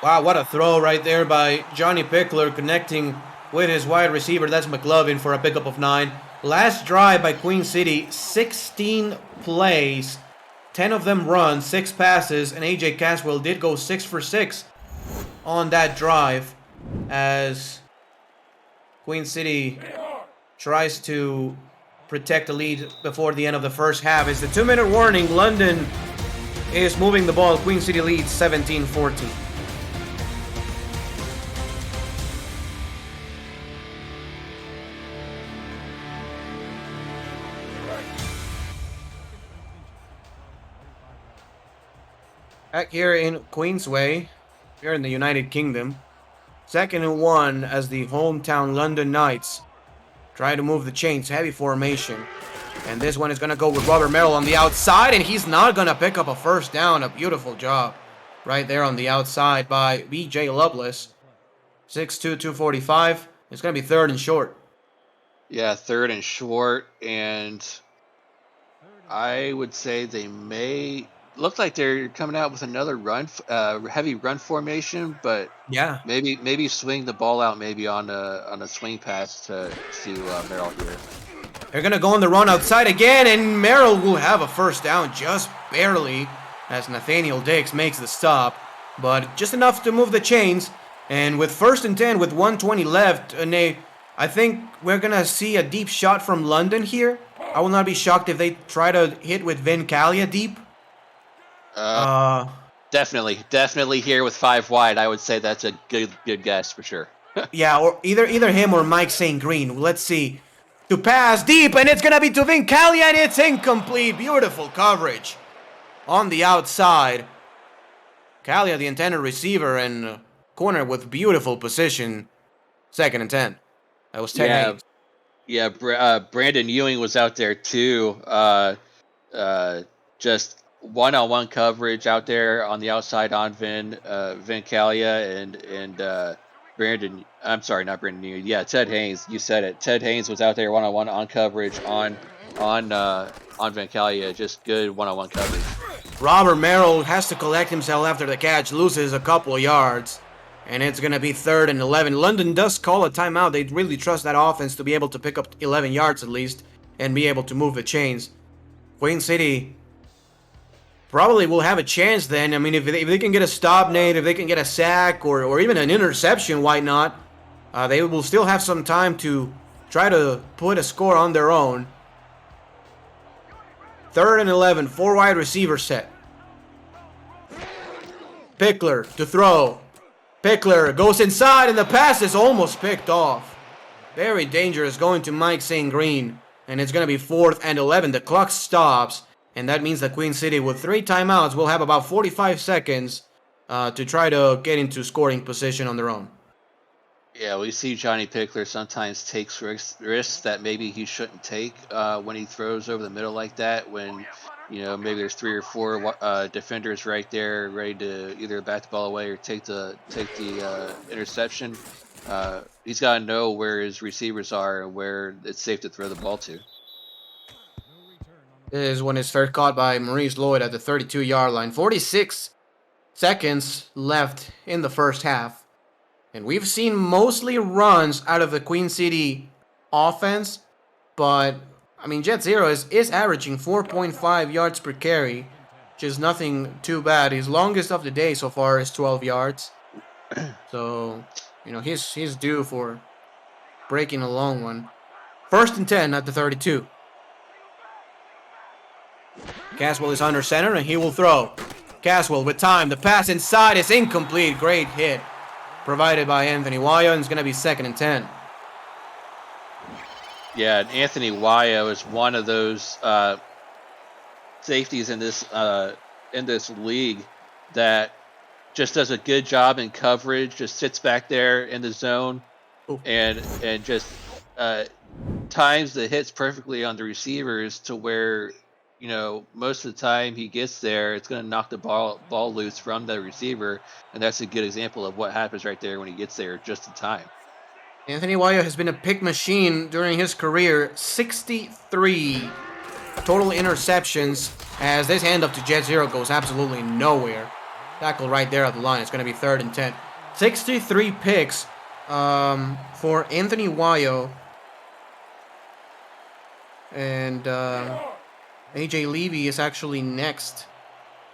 Wow, what a throw right there by Johnny Pickler, connecting with his wide receiver. That's McLovin for a pickup of 9. Last drive by Queen City, 16 plays, 10 of them runs, 6 passes, and AJ Caswell did go 6 for 6 on that drive as Queen City tries to protect the lead before the end of the first half. It's the 2-minute warning. London is moving the ball. Queen City leads 17-14. Back here in Queensway, here in the United Kingdom. 2nd and 1 as the hometown London Knights try to move the chains. Heavy formation. And this one is going to go with Robert Merrill on the outside, and he's not going to pick up a first down. A beautiful job right there on the outside by BJ Lovelace. 6'2", 245. It's going to be 3rd and short. Yeah, 3rd and short, and I would say they may look like they're coming out with another heavy run formation, but Yeah. maybe swing the ball out maybe on a swing pass to Merrill here. They're going to go on the run outside again, and Merrill will have a first down just barely as Nathaniel Dix makes the stop, but just enough to move the chains. And with 1st and 10 with 1:20 left, Nate, I think we're going to see a deep shot from London here. I will not be shocked if they try to hit with Vin Calia deep. Definitely here with 5 wide. I would say that's a good guess for sure. Yeah, or either him or Mike St. Green. Let's see. To pass deep, and it's going to be to Vin Calia, and it's incomplete. Beautiful coverage on the outside. Calia, the intended receiver, and corner with beautiful position. 2nd and 10. That was 10 Hayes. Yeah, Brandon Ewing was out there too. Just one-on-one coverage out there on the outside on Vin Calia and Brandon. I'm sorry, not Brandon Ewing. Yeah, Ted Haynes. You said it. Ted Haynes was out there one-on-one on coverage on Vin Calia. Just good one-on-one coverage. Robert Merrill has to collect himself after the catch, loses a couple of yards. And it's going to be 3rd and 11. London does call a timeout. They really trust that offense to be able to pick up 11 yards at least and be able to move the chains. Queen City probably will have a chance then. I mean, if they can get a stop, Nate, if they can get a sack or even an interception, why not? They will still have some time to try to put a score on their own. 3rd and 11, 4 wide receiver set. Pickler to throw. Pickler goes inside, and the pass is almost picked off. Very dangerous going to Mike St. Green. And it's going to be 4th and 11. The clock stops, and that means that Queen City, with 3 timeouts, will have about 45 seconds to try to get into scoring position on their own. Yeah, we see Johnny Pickler sometimes takes risks that maybe he shouldn't take when he throws over the middle like that, when maybe there's 3 or 4 defenders right there ready to either bat the ball away or take the interception. He's got to know where his receivers are and where it's safe to throw the ball to. This is when it's first caught by Maurice Lloyd at the 32-yard line. 46 seconds left in the first half. And we've seen mostly runs out of the Queen City offense, but I mean, Jet Zero is averaging 4.5 yards per carry, which is nothing too bad. His longest of the day so far is 12 yards. So, he's due for breaking a long one. 1st and 10 at the 32. Caswell is under center, and he will throw. Caswell with time. The pass inside is incomplete. Great hit provided by Anthony Waya, and it's going to be 2nd and 10. Yeah, and Anthony Waya is one of those safeties in this league that just does a good job in coverage, just sits back there in the zone, Ooh. and just times the hits perfectly on the receivers to where, most of the time he gets there, it's going to knock the ball loose from the receiver, and that's a good example of what happens right there when he gets there just in time. Anthony Waya has been a pick machine during his career. 63 total interceptions as this handoff to Jet Zero goes absolutely nowhere. Tackle right there at the line. It's going to be 3rd and 10. 63 picks for Anthony Wayo. And AJ Levy is actually next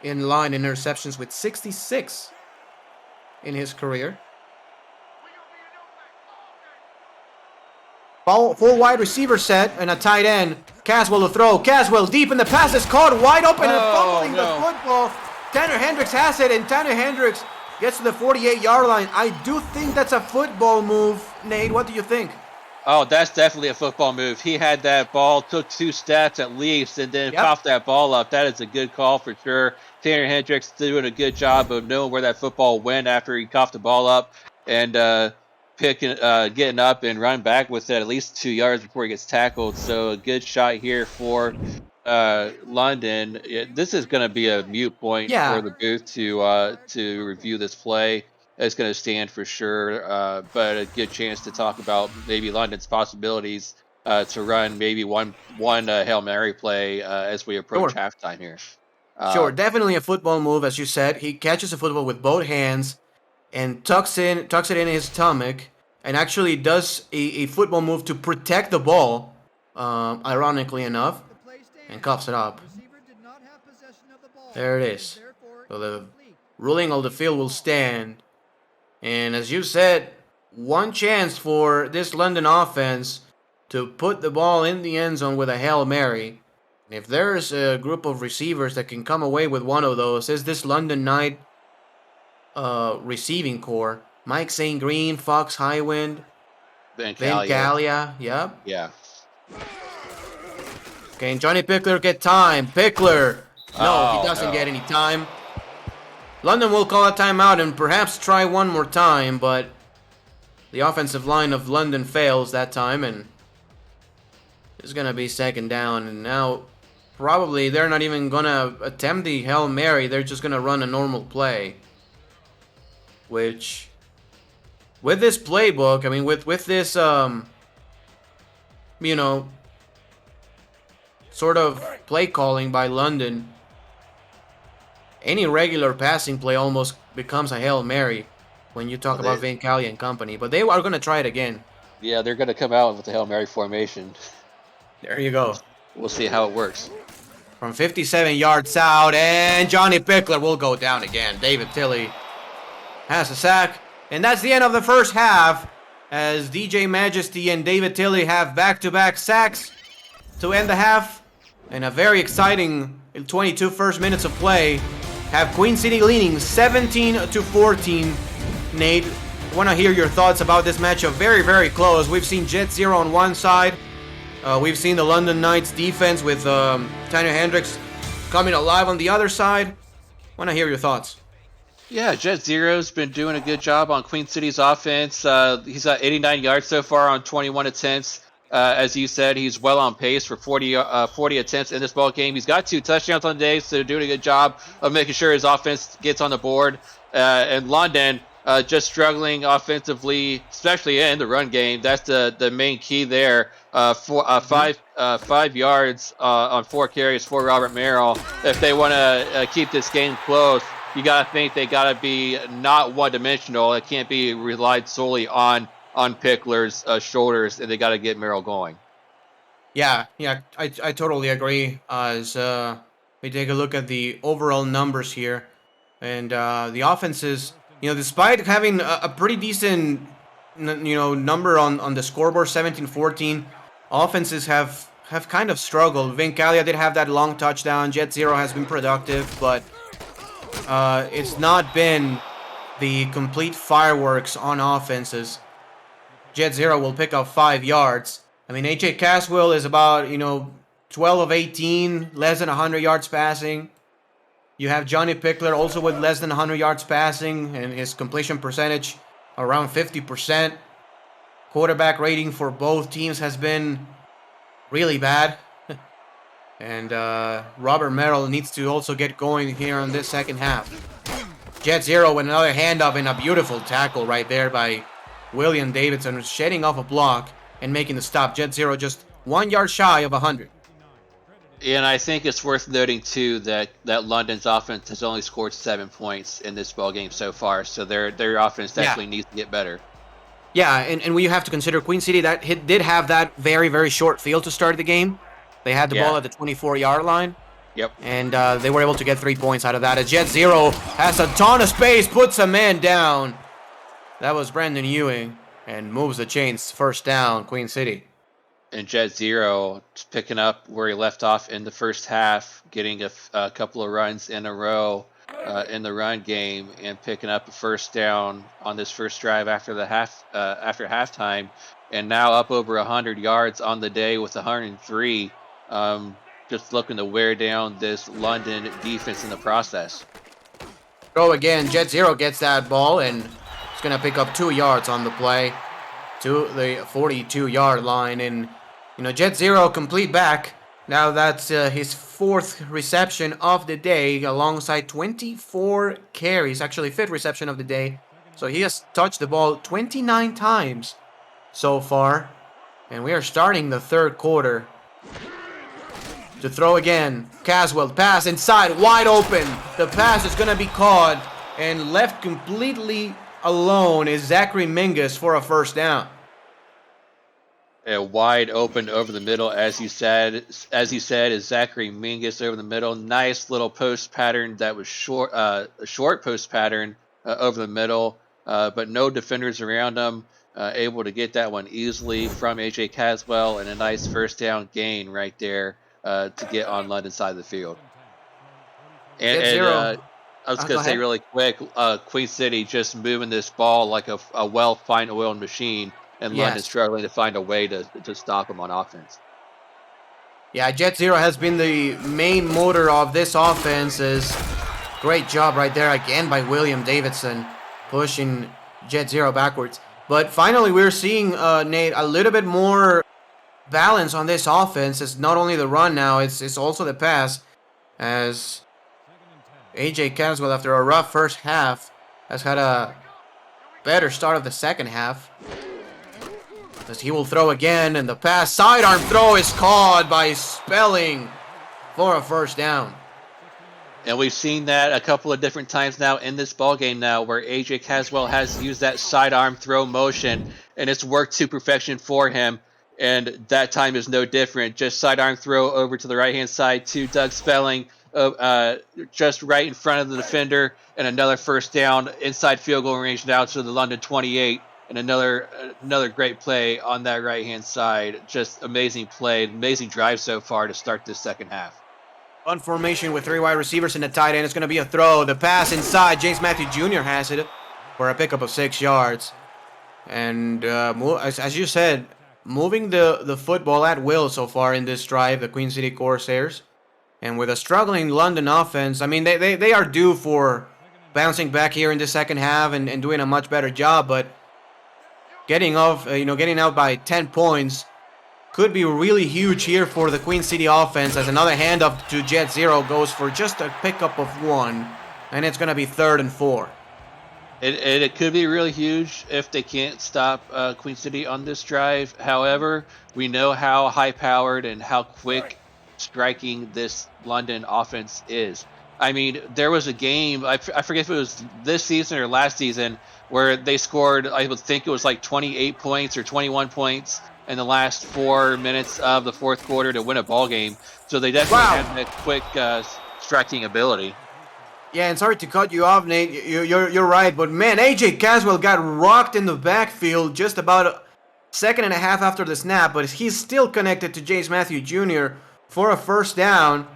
in line in interceptions with 66 in his career. Full wide receiver set and a tight end. Caswell to throw. Caswell deep in the pass is caught wide open and fumbling the football. Tanner Hendricks has it, and Tanner Hendricks gets to the 48-yard line. I do think that's a football move. Nate, what do you think? Oh, that's definitely a football move. He had that ball, took 2 steps at least, and then coughed that ball up. That is a good call for sure. Tanner Hendricks doing a good job of knowing where that football went after he coughed the ball up, and getting up and run back with it at least 2 yards before he gets tackled. So a good shot here for London. This is going to be a mute point for the booth to review this play. It's going to stand for sure, but a good chance to talk about maybe London's possibilities to run maybe one Hail Mary play as we approach halftime here. Sure, definitely a football move, as you said. He catches the football with both hands and tucks it in his stomach, and actually does a football move to protect the ball, ironically enough, and coughs it up. There it is. So the ruling of the field will stand. And as you said, one chance for this London offense to put the ball in the end zone with a Hail Mary. And if there's a group of receivers that can come away with one of those, is this London Knight receiving core. Mike St. Green, Fox Highwind, Van Galia. Yep. Yeah. Can Johnny Pickler get time? Pickler. No, he doesn't get any time. London will call a timeout and perhaps try one more time, but the offensive line of London fails that time, and it's going to be 2nd down. And now probably they're not even going to attempt the Hail Mary. They're just going to run a normal play. Which, with this playbook, I mean, with this, sort of play calling by London, any regular passing play almost becomes a Hail Mary when you talk about Van Galia and company. But they are going to try it again. Yeah, they're going to come out with the Hail Mary formation. There you go. We'll see how it works. From 57 yards out, and Johnny Pickler will go down again. David Tilley has a sack. And that's the end of the first half, as DJ Majesty and David Tilley have back-to-back sacks to end the half. And a very exciting 22 first minutes of play have Queen City leading 17-14. Nate, I want to hear your thoughts about this matchup. Very, very close. We've seen Jet Zero on one side. We've seen the London Knights defense with Tanner Hendricks coming alive on the other side. I want to hear your thoughts. Yeah, Jet Zero's been doing a good job on Queen City's offense. He's got 89 yards so far on 21 attempts. As you said, he's well on pace for 40 attempts in this ball game. He's got 2 touchdowns on the day, so doing a good job of making sure his offense gets on the board. And London just struggling offensively, especially in the run game. That's the main key there. 5 yards on 4 carries for Robert Merrill. If they want to keep this game close, you got to think they got to be not one-dimensional. It can't be relied solely on Pickler's shoulders, and they got to get Merrill going. Yeah, I totally agree. As we take a look at the overall numbers here, and the offenses, despite having a pretty decent, number on the scoreboard, 17-14, offenses have kind of struggled. Van Galia did have that long touchdown. Jet Zero has been productive, but it's not been the complete fireworks on offenses. Jet Zero will pick up 5 yards. I mean, AJ Caswell is about, 12 of 18, less than 100 yards passing. You have Johnny Pickler also with less than 100 yards passing, and his completion percentage around 50%. Quarterback rating for both teams has been really bad. And Robert Merrill needs to also get going here in this second half. Jet Zero with another handoff and a beautiful tackle right there by William Davidson, shedding off a block and making the stop. Jet Zero just 1 yard shy of 100. And I think it's worth noting too that London's offense has only scored 7 points in this ball game so far, so their offense definitely needs to get better. Yeah, and we have to consider Queen City that did have that very, very short field to start the game. They had the ball at the 24-yard line. Yep. And they were able to get 3 points out of that. As Jet Zero has a ton of space, puts a man down. That was Brandon Ewing and moves the chains. First down, Queen City. And Jet Zero picking up where he left off in the first half, getting a couple of runs in a row in the run game, and picking up a first down on this first drive after halftime, and now up over 100 yards on the day with 103. Just looking to wear down this London defense in the process. Throw again. Jet Zero gets that ball and it's gonna pick up 2 yards on the play to the 42-yard line. And Jet Zero complete back. Now that's his 4th reception of the day alongside 24 carries. Actually, 5th reception of the day. So he has touched the ball 29 times so far. And we are starting the third quarter. To throw again. Caswell, pass inside, wide open. The pass is going to be caught. And left completely alone is Zachary Mingus for a first down. Wide open over the middle, as you said, is Zachary Mingus over the middle. Nice little post pattern that was short, a short post pattern over the middle, but no defenders around him. Able to get that one easily from AJ Caswell, and a nice first down gain right there to get on London's side of the field. And I was going to say really quick, Queen City just moving this ball like a well-oiled machine. And London struggling to find a way to stop him on offense. Yeah, Jet Zero has been the main motor of this offense. Great job right there again by William Davidson, pushing Jet Zero backwards. But finally, we're seeing, Nate, a little bit more balance on this offense. It's not only the run now, it's also the pass. As AJ Caswell, after a rough first half, has had a better start of the second half. As he will throw again, and the pass sidearm throw is caught by Spelling for a first down. And we've seen that a couple of different times now in this ballgame now, where AJ Caswell has used that sidearm throw motion, and it's worked to perfection for him. And that time is no different. Just sidearm throw over to the right-hand side to Doug Spelling, just right in front of the defender, and another first down inside field goal range now to the London 28. And another great play on that right-hand side. Just amazing play, amazing drive so far to start this second half. On formation with 3 wide receivers and a tight end. It's going to be a throw. The pass inside. James Matthew Jr. has it for a pickup of 6 yards. And as you said, moving the football at will so far in this drive, the Queen City Corsairs. And with a struggling London offense, I mean, they are due for bouncing back here in the second half and doing a much better job. But getting out by 10 points could be really huge here for the Queen City offense, as another handoff to Jet Zero goes for just a pickup of 1, and it's going to be 3rd and 4. It could be really huge if they can't stop Queen City on this drive. However, we know how high-powered and how quick striking this London offense is. I mean, there was a game, I forget if it was this season or last season, where they scored, I would think it was like 28 points or 21 points in the last 4 minutes of the fourth quarter to win a ball game. So they definitely have that quick striking ability. Yeah, and sorry to cut you off, Nate. You're right, but man, AJ Caswell got rocked in the backfield just about a second and a half after the snap, but he's still connected to James Matthew Jr. for a first down.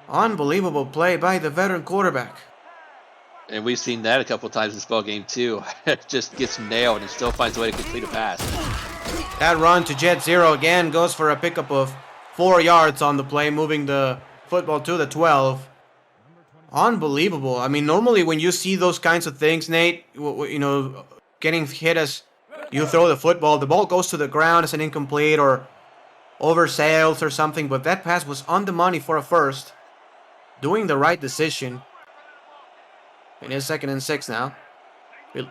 Unbelievable play by the veteran quarterback. And we've seen that a couple of times in this ball game too. It just gets nailed and still finds a way to complete a pass. That run to Jet Zero again goes for a pickup of 4 yards on the play, moving the football to the 12. Unbelievable. I mean, normally when you see those kinds of things, Nate, you know, getting hit as you throw the football, the ball goes to the ground as an incomplete or oversails or something, but that pass was on the money for a first. Doing the right decision. It is 2nd and 6 now.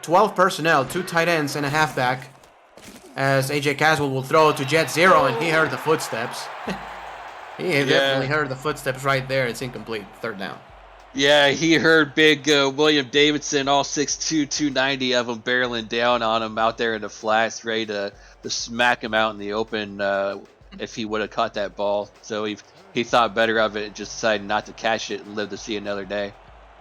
12 personnel, 2 tight ends and a halfback. As AJ Caswell will throw to Jet Zero, and he heard the footsteps. He definitely heard the footsteps right there. It's incomplete. 3rd down. Yeah, he heard big William Davidson, all 6'2", 290 of them barreling down on him out there in the flats, ready to smack him out in the open if he would have caught that ball. So he thought better of it and just decided not to catch it and live to see another day.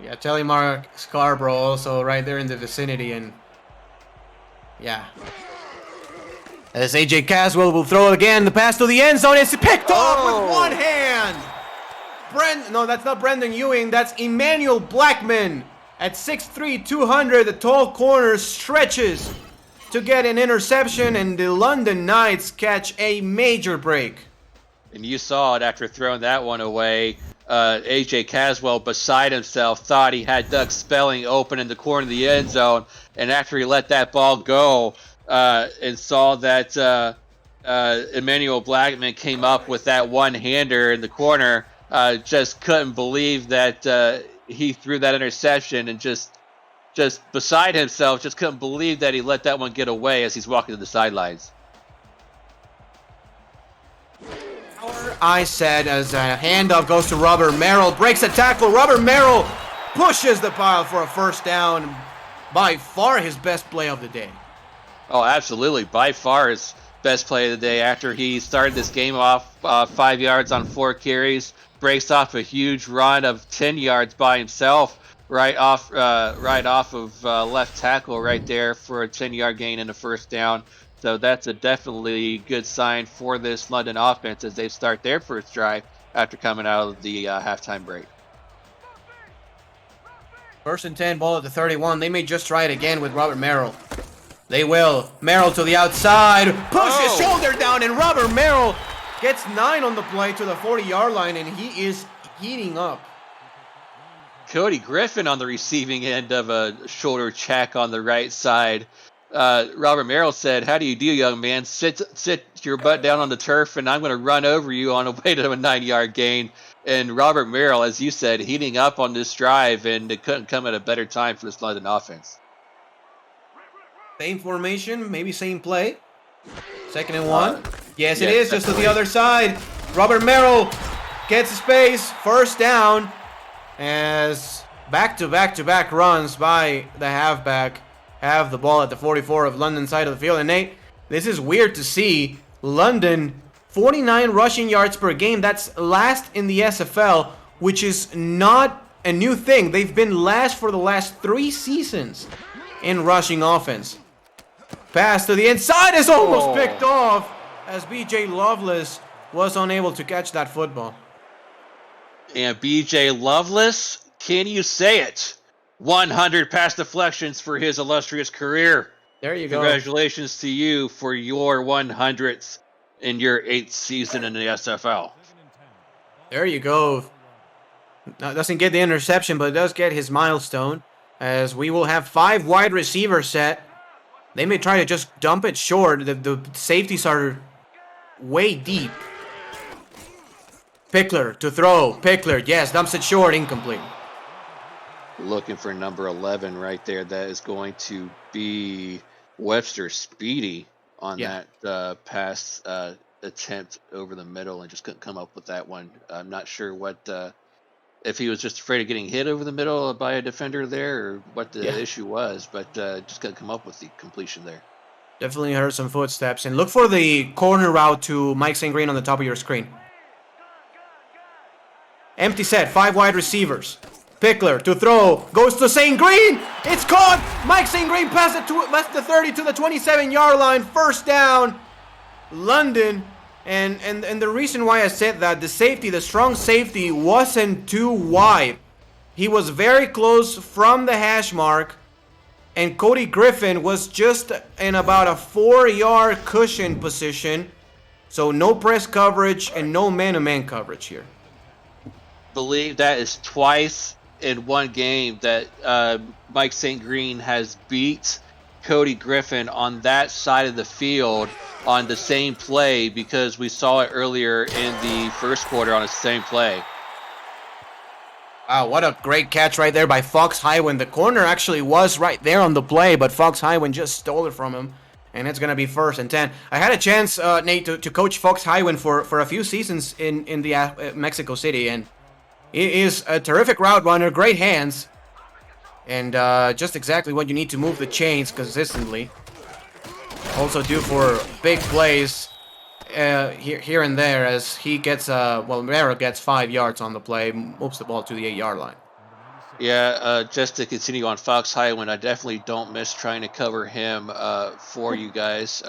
Yeah, Telemark Scarborough also right there in the vicinity, and yeah. As AJ Caswell will throw again, the pass to the end zone is picked off with one hand. No, that's not Brendan Ewing. That's Emmanuel Blackman at 6'3", 200. The tall corner stretches to get an interception, and the London Knights catch a major break. And you saw it after throwing that one away. AJ Caswell, beside himself, thought he had Doug Spelling open in the corner of the end zone, and after he let that ball go and saw that Emmanuel Blackman came up with that one-hander in the corner, just couldn't believe that he threw that interception, and just beside himself, just couldn't believe that he let that one get away as he's walking to the sidelines. I said as a handoff goes to Robert Merrill, breaks a tackle. Robert Merrill pushes the pile for a 1st down. By far his best play of the day. Oh, absolutely. By far his best play of the day after he started this game off 5 yards on 4 carries, breaks off a huge run of 10 yards by himself right off of left tackle right there for a 10-yard gain and a 1st down. So that's a definitely good sign for this London offense as they start their first drive after coming out of the halftime break. 1st and 10, ball at the 31. They may just try it again with Robert Merrill. They will. Merrill to the outside. Push his shoulder down, and Robert Merrill gets 9 on the play to the 40-yard line, and he is heating up. Cody Griffin on the receiving end of a shoulder check on the right side. Robert Merrill said, "How do you do, young man? Sit your butt down on the turf, and I'm going to run over you on the way to a 9-yard gain." And Robert Merrill, as you said, heating up on this drive, and it couldn't come at a better time for this London offense. Same formation, maybe same play. 2nd and 1. Yes, it is, just to the other side. Robert Merrill gets space, 1st down, as back-to-back runs by the halfback have the ball at the 44 of London side of the field. And Nate, this is weird to see. London, 49 rushing yards per game. That's last in the SFL, which is not a new thing. They've been last for the last 3 seasons in rushing offense. Pass to the inside is almost picked off as BJ Loveless was unable to catch that football. And BJ Loveless, can you say it? 100 pass deflections for his illustrious career. There you go. Congratulations to you for your 100th in your 8th season in the SFL. There you go. Now, doesn't get the interception, but does get his milestone, as we will have 5 wide receivers set. They may try to just dump it short. The safeties are way deep. Pickler to throw. Pickler, yes, dumps it short, incomplete. Looking for number 11 right there. That is going to be Webster Speedy on that pass attempt over the middle, and just couldn't come up with that one. I'm not sure what if he was just afraid of getting hit over the middle by a defender there, or what the issue was, but just couldn't come up with the completion there. Definitely heard some footsteps. And look for the corner route to Mike St. Green on the top of your screen. Empty set, 5 wide receivers. Pickler to throw, goes to St. Green. It's caught. Mike St. Green passed it to left the 30 to the 27-yard line. 1st down, London. And the reason why I said that, the strong safety wasn't too wide. He was very close from the hash mark. And Cody Griffin was just in about a 4-yard cushion position. So no press coverage and no man-to-man coverage here. Believe that is twice in one game that Mike St. Green has beat Cody Griffin on that side of the field on the same play, because we saw it earlier in the first quarter on the same play. Wow, what a great catch right there by Fox Highwind. The corner actually was right there on the play, but Fox Highwind just stole it from him. And it's going to be 1st and 10. I had a chance, Nate, to coach Fox Highwind for a few seasons in the Mexico City. And he is a terrific route runner, great hands. And just exactly what you need to move the chains consistently. Also due for big plays here and there, as he gets, Rivera gets 5 yards on the play, moves the ball to the 8-yard line. Yeah, just to continue on Fox Highwind, I definitely don't miss trying to cover him for you guys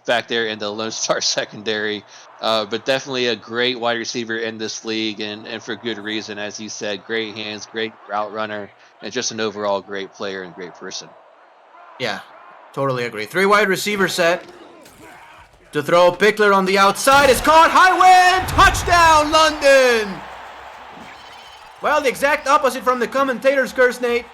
back there in the Lone Star secondary. But definitely a great wide receiver in this league, and for good reason. As you said, great hands, great route runner, and just an overall great player and great person. Yeah, totally agree. 3 wide receiver set. To throw Pickler on the outside is caught. Highwind! Touchdown, London! Well, the exact opposite from the commentator's curse, Nate.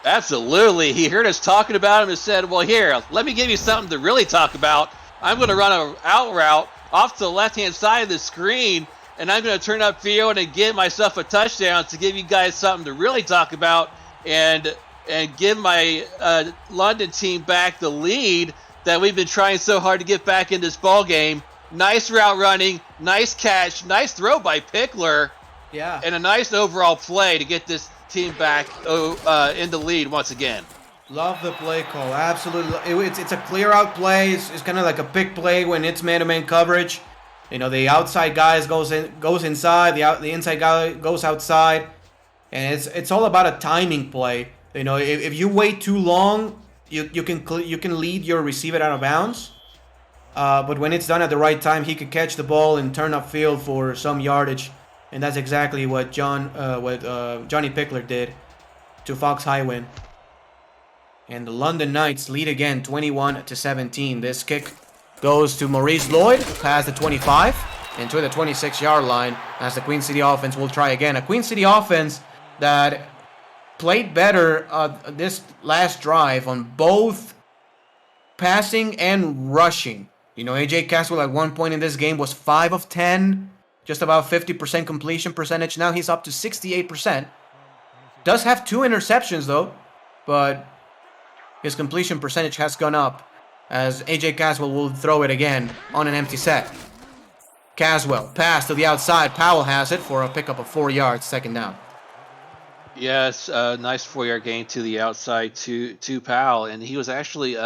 Absolutely. He heard us talking about him and said, well, here, let me give you something to really talk about. I'm going to run an out route off to the left-hand side of the screen, and I'm going to turn up field and get myself a touchdown to give you guys something to really talk about and give my London team back the lead that we've been trying so hard to get back in this ball game. Nice route running, nice catch, nice throw by Pickler. Yeah. And a nice overall play to get this team back in the lead once again. Love the play call. Absolutely. It's a clear out play. It's kind of like a pick play when it's man-to-man coverage. You know, the outside guy goes inside, the inside guy goes outside. And it's all about a timing play. You know, if you wait too long, you can lead your receiver out of bounds. But when it's done at the right time, he can catch the ball and turn upfield for some yardage. And that's exactly what Johnny Pickler did to Fox Highwind. And the London Knights lead again, 21-17. This kick goes to Maurice Lloyd, past the 25, and to the 26-yard line, as the Queen City offense will try again. A Queen City offense that played better this last drive on both passing and rushing. You know, AJ Caswell at one point in this game was 5 of 10. Just about 50% completion percentage. Now he's up to 68%. Does have 2 interceptions though, but his completion percentage has gone up as AJ Caswell will throw it again on an empty set. Caswell, pass to the outside. Powell has it for a pickup of 4 yards, 2nd down. Yes, nice 4-yard gain to the outside to Powell, and he was actually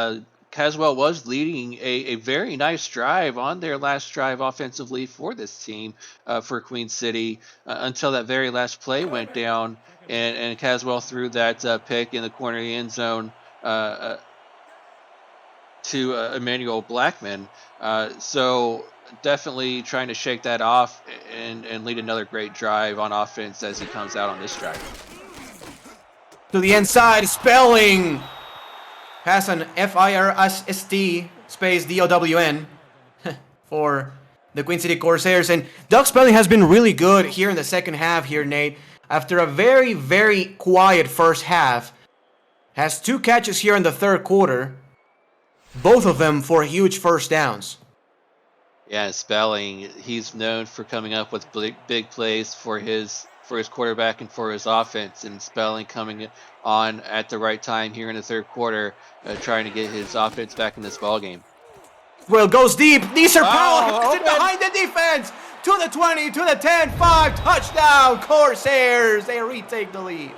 Caswell was leading a very nice drive on their last drive offensively for this team, for Queen City, until that very last play went down, and Caswell threw that pick in the corner of the end zone to Emmanuel Blackman. So definitely trying to shake that off and lead another great drive on offense as he comes out on this drive. To the inside, Spelling. Pass on FIRST space DOWN for the Queen City Corsairs. And Doug Spelling has been really good here in the second half here, Nate. After a very, very quiet first half. Has 2 catches here in the third quarter. Both of them for huge first downs. Yeah, Spelling, he's known for coming up with big plays for his quarterback and for his offense, and Spelling coming on at the right time here in the third quarter, trying to get his offense back in this ball game. Well, goes deep. Deezer Powell has it behind the defense. To the 20, to the 10, 5, touchdown, Corsairs. They retake the lead.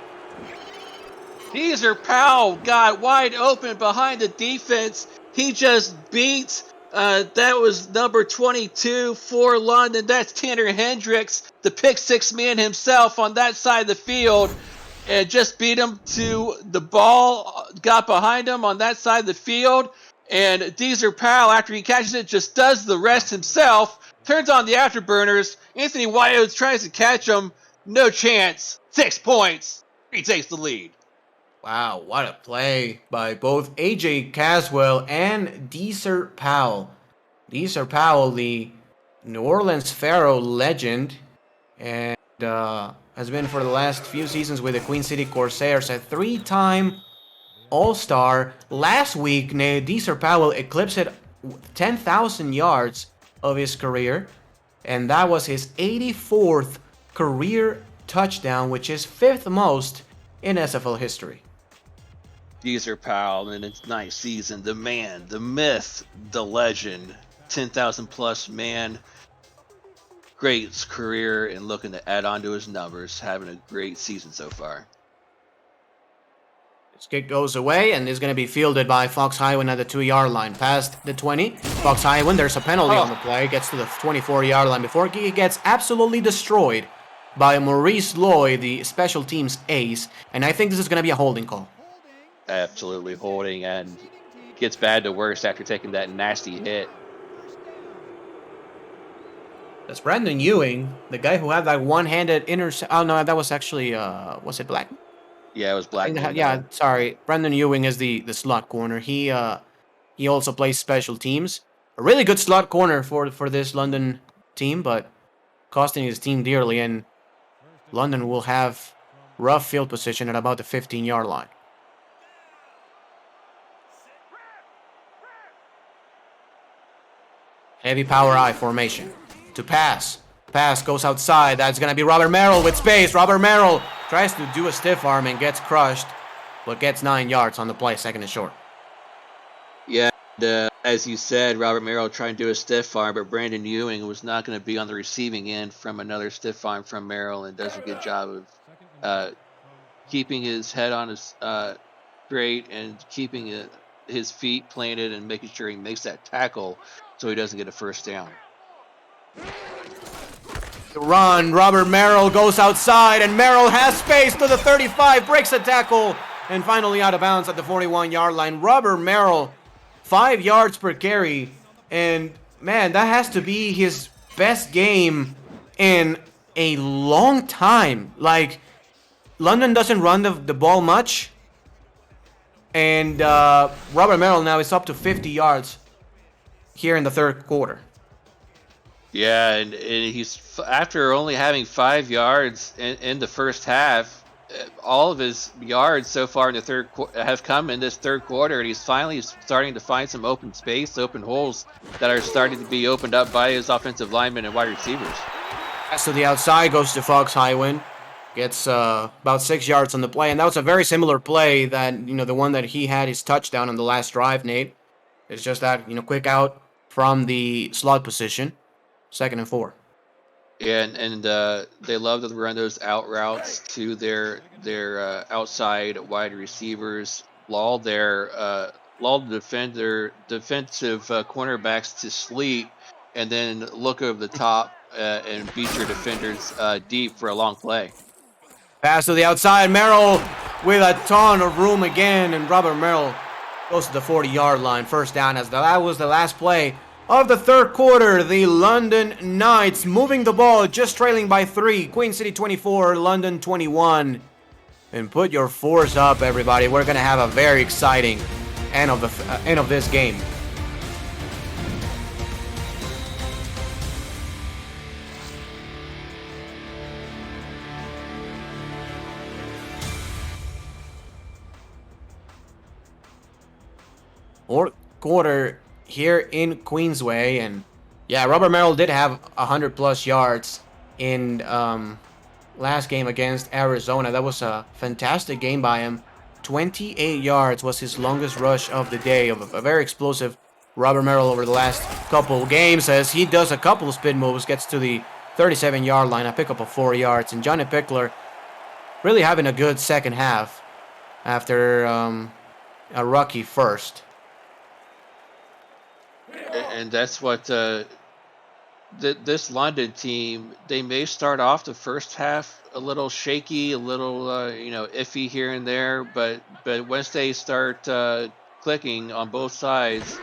Deezer Powell got wide open behind the defense. He just beat, that was number 22 for London. That's Tanner Hendricks, the pick 6 man himself on that side of the field. And just beat him to the ball, got behind him on that side of the field. And Deezer Powell, after he catches it, just does the rest himself. Turns on the afterburners. Anthony Wyotes tries to catch him. No chance. 6 points. He takes the lead. Wow, what a play by both AJ Caswell and Deezer Powell. Deezer Powell, the New Orleans Pharaoh legend. And Has been for the last few seasons with the Queen City Corsairs, a 3-time All-Star. Last week, Nedeser Powell eclipsed 10,000 yards of his career, and that was his 84th career touchdown, which is 5th most in SFL history. Deezer Powell in its ninth season, the man, the myth, the legend, 10,000 plus man. Great career and looking to add on to his numbers, having a great season so far. This kick goes away and is going to be fielded by Fox Highwind at the 2-yard line. Past the 20, Fox Highwind, there's a penalty on the play, gets to the 24-yard line before he gets absolutely destroyed by Maurice Lloyd, the special teams ace, and I think this is going to be a holding call. Absolutely holding, and gets bad to worse after taking that nasty hit. That's Brandon Ewing, the guy who had that one-handed oh no, that was actually, was it Black? Yeah, it was Black. Yeah, sorry. Brandon Ewing is the slot corner. He also plays special teams. A really good slot corner for this London team, but costing his team dearly, and London will have rough field position at about the 15-yard line. Heavy power I formation. To pass. Pass goes outside. That's going to be Robert Merrill with space. Robert Merrill tries to do a stiff arm and gets crushed, but gets 9 yards on the play, second and short. Yeah, as you said, Robert Merrill trying to do a stiff arm, but Brandon Ewing was not going to be on the receiving end from another stiff arm from Merrill, and does a good job of keeping his head on his straight and keeping his feet planted and making sure he makes that tackle so he doesn't get a first down. The run, Robert Merrill goes outside, and Merrill has space to the 35, breaks a tackle, and finally out of bounds at the 41-yard line. Robert Merrill, 5 yards per carry, and man, that has to be his best game in a long time. Like, London doesn't run the ball much, and Robert Merrill now is up to 50 yards here in the third quarter. Yeah, and he's, after only having 5 yards in the first half, all of his yards so far in the third have come in this third quarter, and he's finally starting to find some open space, open holes that are starting to be opened up by his offensive linemen and wide receivers. So the outside goes to Fox Highwind, gets about 6 yards on the play, and that was a very similar play that, the one that he had his touchdown on the last drive, Nate. It's just that, quick out from the slot position. 2nd and 4. Yeah, and they love to run those out routes to their outside wide receivers, lull the defensive cornerbacks to sleep, and then look over the top and beat your defenders deep for a long play. Pass to the outside, Merrill with a ton of room again, and Robert Merrill goes to the 40-yard line. First down, as that was the last play of the third quarter. The London Knights moving the ball, just trailing by 3. Queen City 24, London 21. And put your fours up, everybody. We're going to have a very exciting end of this game. Fourth quarter here in Queensway, and yeah, Robert Merrill did have 100+ yards in last game against Arizona. That was a fantastic game by him. 28 yards was his longest rush of the day, of a very explosive Robert Merrill over the last couple games, as he does a couple of spin moves, gets to the 37-yard line, a pickup of 4 yards, and Johnny Pickler really having a good second half after a rocky first. And that's what this London team, they may start off the first half a little shaky, a little iffy here and there, but once they start clicking on both sides,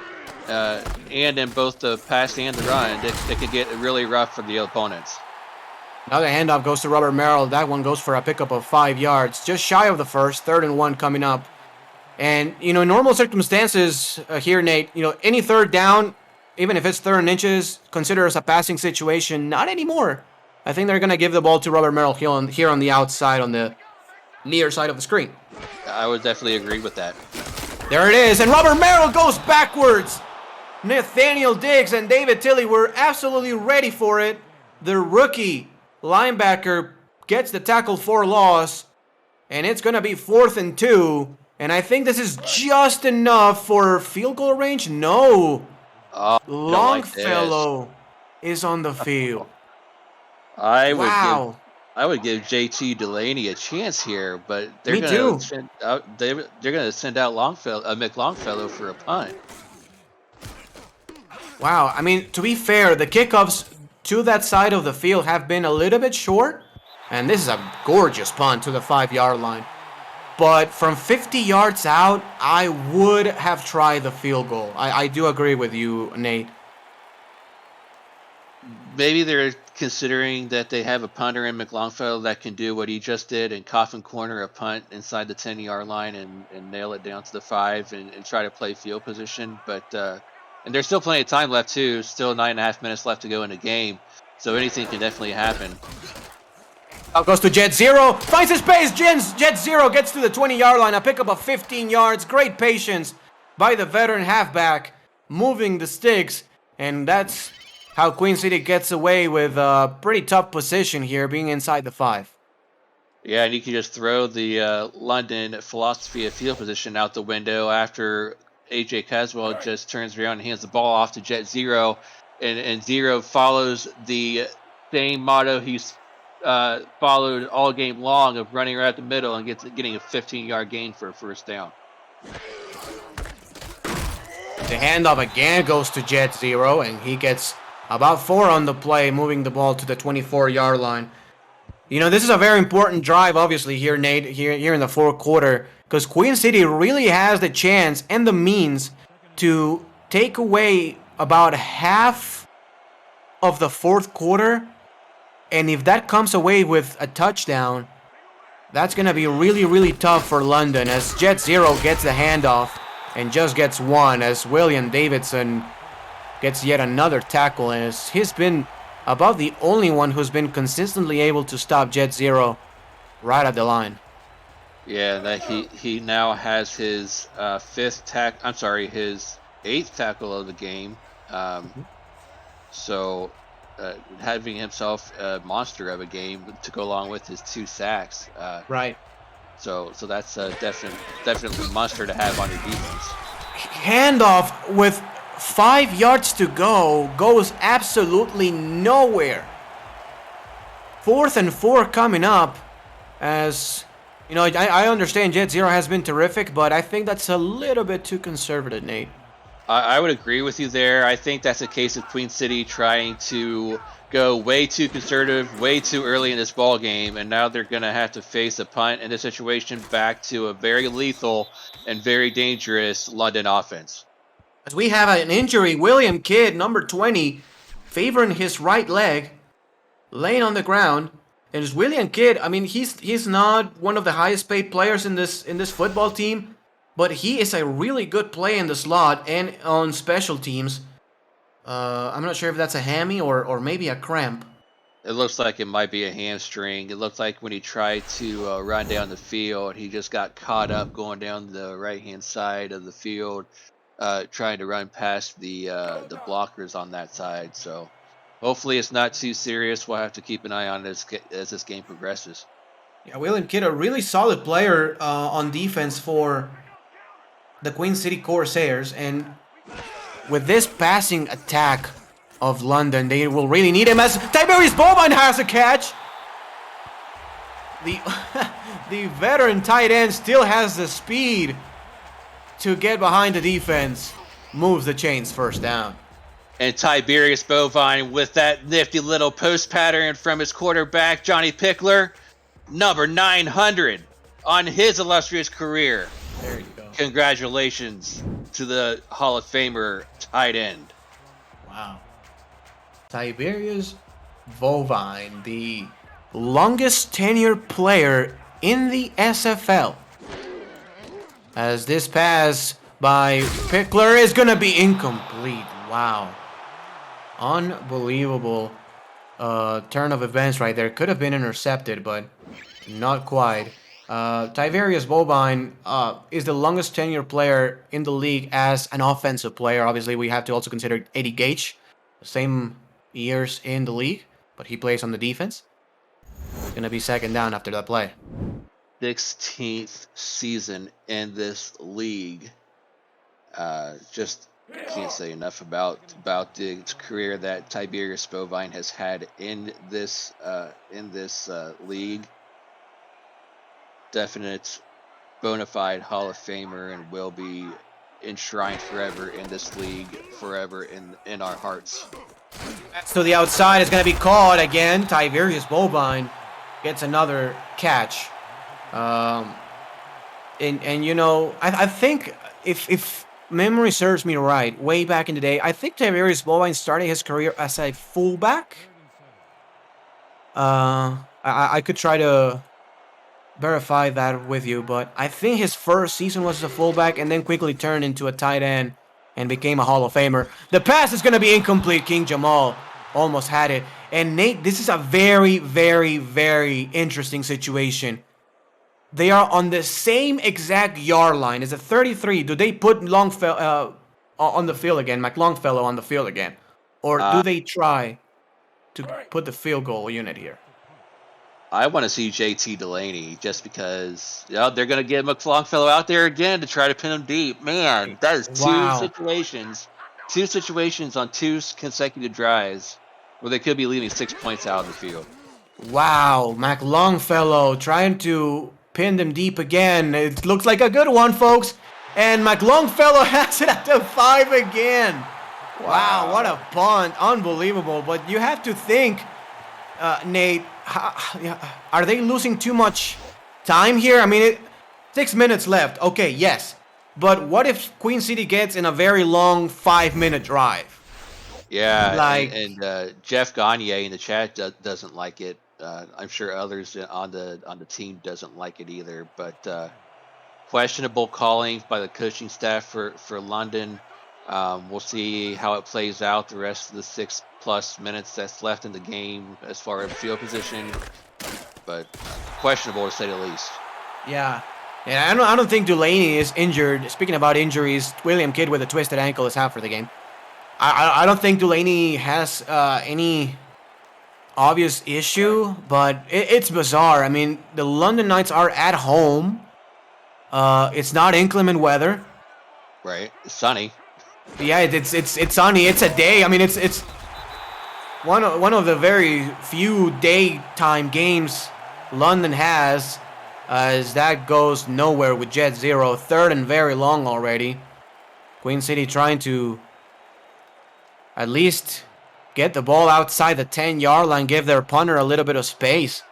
and in both the pass and the run, they could get really rough for the opponents. Another handoff goes to Robert Merrill. That one goes for a pickup of 5 yards, just shy of the first. 3rd and 1 coming up. And, in normal circumstances here, Nate, any third down, even if it's 3rd and inches, considered as a passing situation. Not anymore. I think they're going to give the ball to Robert Merrill here on the outside, on the near side of the screen. I would definitely agree with that. There it is, and Robert Merrill goes backwards. Nathaniel Diggs and David Tilley were absolutely ready for it. The rookie linebacker gets the tackle for loss, and it's going to be 4th and 2. And I think this is just enough for field goal range. No. Longfellow is on the field. I would give JT Delaney a chance here, but they're going to send out Mick Longfellow for a punt. Wow, I mean, to be fair, the kickoffs to that side of the field have been a little bit short, and this is a gorgeous punt to the 5-yard line. But from 50 yards out, I would have tried the field goal. I do agree with you, Nate. Maybe they're considering that they have a punter in McLongfellow that can do what he just did and coffin corner a punt inside the 10-yard line and nail it down to the 5 and try to play field position. But and there's still plenty of time left too. Still 9.5 minutes left to go in the game, so anything can definitely happen. Out goes to Jet Zero, finds his space. Jet Zero gets to the 20-yard line, a pickup of 15 yards. Great patience by the veteran halfback, moving the sticks, and that's how Queen City gets away with a pretty tough position here, being inside the 5. Yeah, and you can just throw the London philosophy of field position out the window after AJ Caswell just turns around and hands the ball off to Jet Zero, and Zero follows the same motto he's followed all game long of running right at the middle and getting a 15-yard gain for a first down. The handoff again goes to Jet Zero, and he gets about 4 on the play, moving the ball to the 24-yard line. You know, this is a very important drive, obviously, here, Nate, here in the 4th quarter, because Queen City really has the chance and the means to take away about half of the 4th quarter. And if that comes away with a touchdown, that's going to be really, really tough for London, as Jet Zero gets the handoff and just gets 1, as William Davidson gets yet another tackle, and he's been about the only one who's been consistently able to stop Jet Zero right at the line. Yeah, that he now has his his 8th tackle of the game. So having himself a monster of a game to go along with his 2 sacks. Right. So that's definitely a monster to have on your defense. Handoff with 5 yards to go goes absolutely nowhere. 4th and 4 coming up, as you know, I understand Jet Zero has been terrific, but I think that's a little bit too conservative, Nate. I would agree with you there. I think that's a case of Queen City trying to go way too conservative, way too early in this ball game, and now they're going to have to face a punt in this situation back to a very lethal and very dangerous London offense. As we have an injury, William Kidd, number 20, favoring his right leg, laying on the ground. And as William Kidd, I mean, he's not one of the highest paid players in this football team, but he is a really good play in the slot and on special teams. I'm not sure if that's a hammy or maybe a cramp. It looks like it might be a hamstring. It looked like when he tried to run down the field, he just got caught up going down the right-hand side of the field, trying to run past the blockers on that side. So hopefully it's not too serious. We'll have to keep an eye on this as this game progresses. Yeah, William Kidd, a really solid player on defense for the Queen City Corsairs, and with this passing attack of London, they will really need him, as Tiberius Bovine has a catch. The veteran tight end still has the speed to get behind the defense, moves the chains, first down. And Tiberius Bovine with that nifty little post pattern from his quarterback, Johnny Pickler, number 900 on his illustrious career. There you go. Congratulations to the Hall of Famer tight end. Wow. Tiberius Bovine, the longest tenured player in the SFL. As this pass by Pickler is going to be incomplete. Wow. Unbelievable. turn of events right there. Could have been intercepted, but not quite. Tiverius Bovine is the longest tenure player in the league as an offensive player. Obviously, we have to also consider Eddie Gage, same years in the league, but he plays on the defense. It's gonna be second down after that play. 16th season in this league. Just can't say enough about the career that Tiberius Bovine has had in this league. Definite bona fide Hall of Famer and will be enshrined forever in this league, forever in our hearts. To the outside is going to be caught again. Tiverius Bovine gets another catch. And you know, I think if memory serves me right, way back in the day, I think Tiverius Bovine started his career as a fullback. I could try to verify that with you, but I think his first season was as a fullback and then quickly turned into a tight end and became a Hall of Famer. The pass is going to be incomplete. King Jamal almost had it. And Nate, this is a very, very, very interesting situation. They are on the same exact yard line. It's a 33. Do they put Longfellow on the field again, McLongfellow on the field again? Or do they try to put the field goal unit here? I want to see JT Delaney just because they're going to get McLongfellow out there again to try to pin him deep. Man, that is two situations on two consecutive drives where they could be leaving 6 points out of the field. Wow, McLongfellow trying to pin them deep again. It looks like a good one, folks. And McLongfellow has it at the 5 again. Wow, what a punt. Unbelievable. But you have to think, Nate, are they losing too much time here? I mean, 6 minutes left. Okay, yes. But what if Queen City gets in a very long 5-minute drive? Yeah, and Jeff Gagne in the chat doesn't like it. I'm sure others on the team doesn't like it either. But questionable calling by the coaching staff for London. We'll see how it plays out the rest of the 6+ minutes that's left in the game as far as field position. But questionable to say the least. Yeah. And I don't think Delaney is injured. Speaking about injuries, William Kidd with a twisted ankle is out for the game. I don't think Delaney has any obvious issue, but it's bizarre. I mean, the London Knights are at home. It's not inclement weather. Right. It's sunny. Yeah, it's sunny. It's a day. I mean, it's one of the very few daytime games London has, as that goes nowhere with Jet Zero. 3rd and very long already. Queen City trying to at least get the ball outside the 10-yard line, give their punter a little bit of space.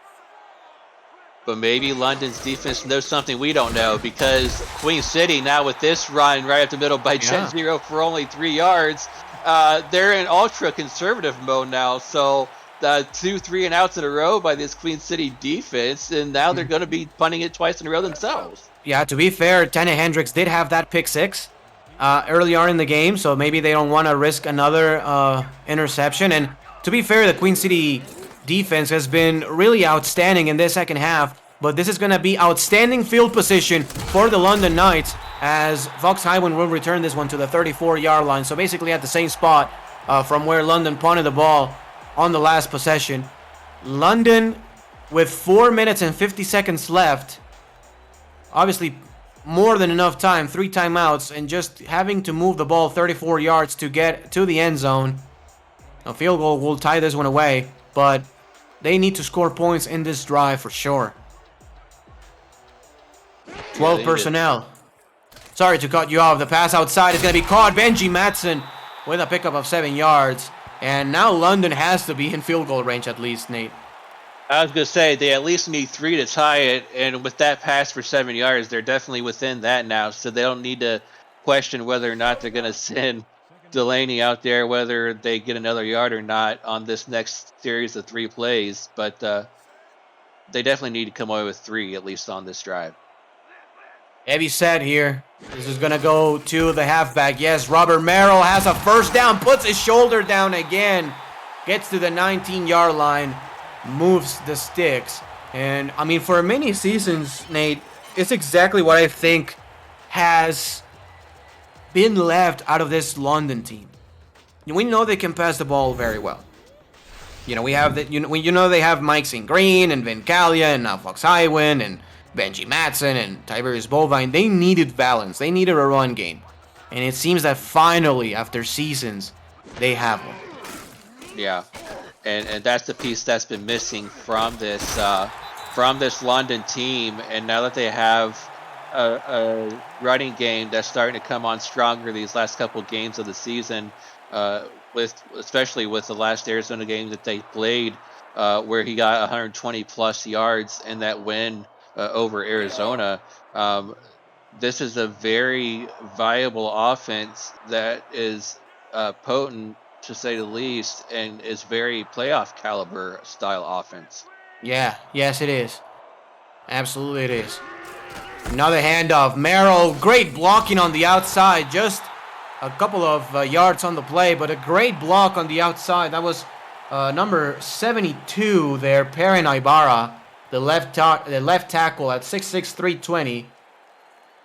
But maybe London's defense knows something we don't know, because Queen City now with this run right up the middle by Jet Zero for only 3 yards, they're in ultra conservative mode now. So the 2 3-and-outs in a row by this Queen City defense, and now they're going to be punting it twice in a row themselves. Yeah, to be fair, Tanner Hendricks did have that pick 6 early on in the game, so maybe they don't want to risk another interception. And to be fair, the Queen City defense has been really outstanding in this second half, but this is going to be outstanding field position for the London Knights, as Fox Highwind will return this one to the 34-yard line, so basically at the same spot from where London punted the ball on the last possession. London with 4 minutes and 50 seconds left, obviously more than enough time, 3 timeouts, and just having to move the ball 34 yards to get to the end zone. A field goal will tie this one away, but they need to score points in this drive for sure. 12 personnel. Sorry to cut you off. The pass outside is going to be caught. Benji Madsen with a pickup of 7 yards. And now London has to be in field goal range at least, Nate. I was going to say, they at least need 3 to tie it, and with that pass for 7 yards, they're definitely within that now, so they don't need to question whether or not they're going to send Delaney out there, whether they get another yard or not on this next series of 3 plays, but they definitely need to come away with 3, at least on this drive. Heavy set here. This is going to go to the halfback. Yes, Robert Merrill has a first down, puts his shoulder down again. gets to the 19-yard line, moves the sticks. And, I mean, for many seasons, Nate, it's exactly what I think has been left out of this London team. We know they can pass the ball very well. We have they have Mike St. Green and Vin Calia and now Fox Highwind and Benji Madsen and Tiberius Bovine. They needed balance. They needed a run game. And it seems that finally, after seasons, they have one. Yeah, and that's the piece that's been missing from this London team. And now that they have a running game that's starting to come on stronger these last couple games of the season, especially with the last Arizona game that they played, where he got 120 plus yards in that win over Arizona. This is a very viable offense that is potent, to say the least, and is very playoff caliber style offense. Yeah, yes it is. Absolutely it is. Another handoff. Merrill, great blocking on the outside. Just a couple of yards on the play, but a great block on the outside. That was number 72 there, Perrin Ibarra, the left tackle at 6'6", 320,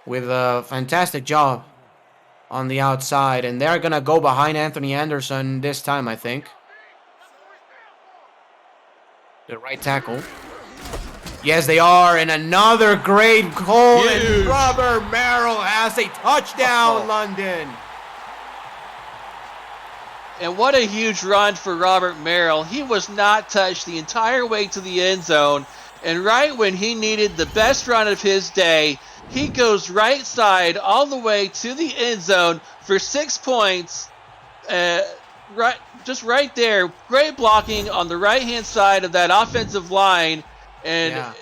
with a fantastic job on the outside. And they're going to go behind Anthony Anderson this time, I think. The right tackle. Yes, they are. And another great goal. Huge. And Robert Merrill has a touchdown, London. And what a huge run for Robert Merrill. He was not touched the entire way to the end zone. And right when he needed the best run of his day, he goes right side all the way to the end zone for 6 points. Right there. Great blocking on the right-hand side of that offensive line. And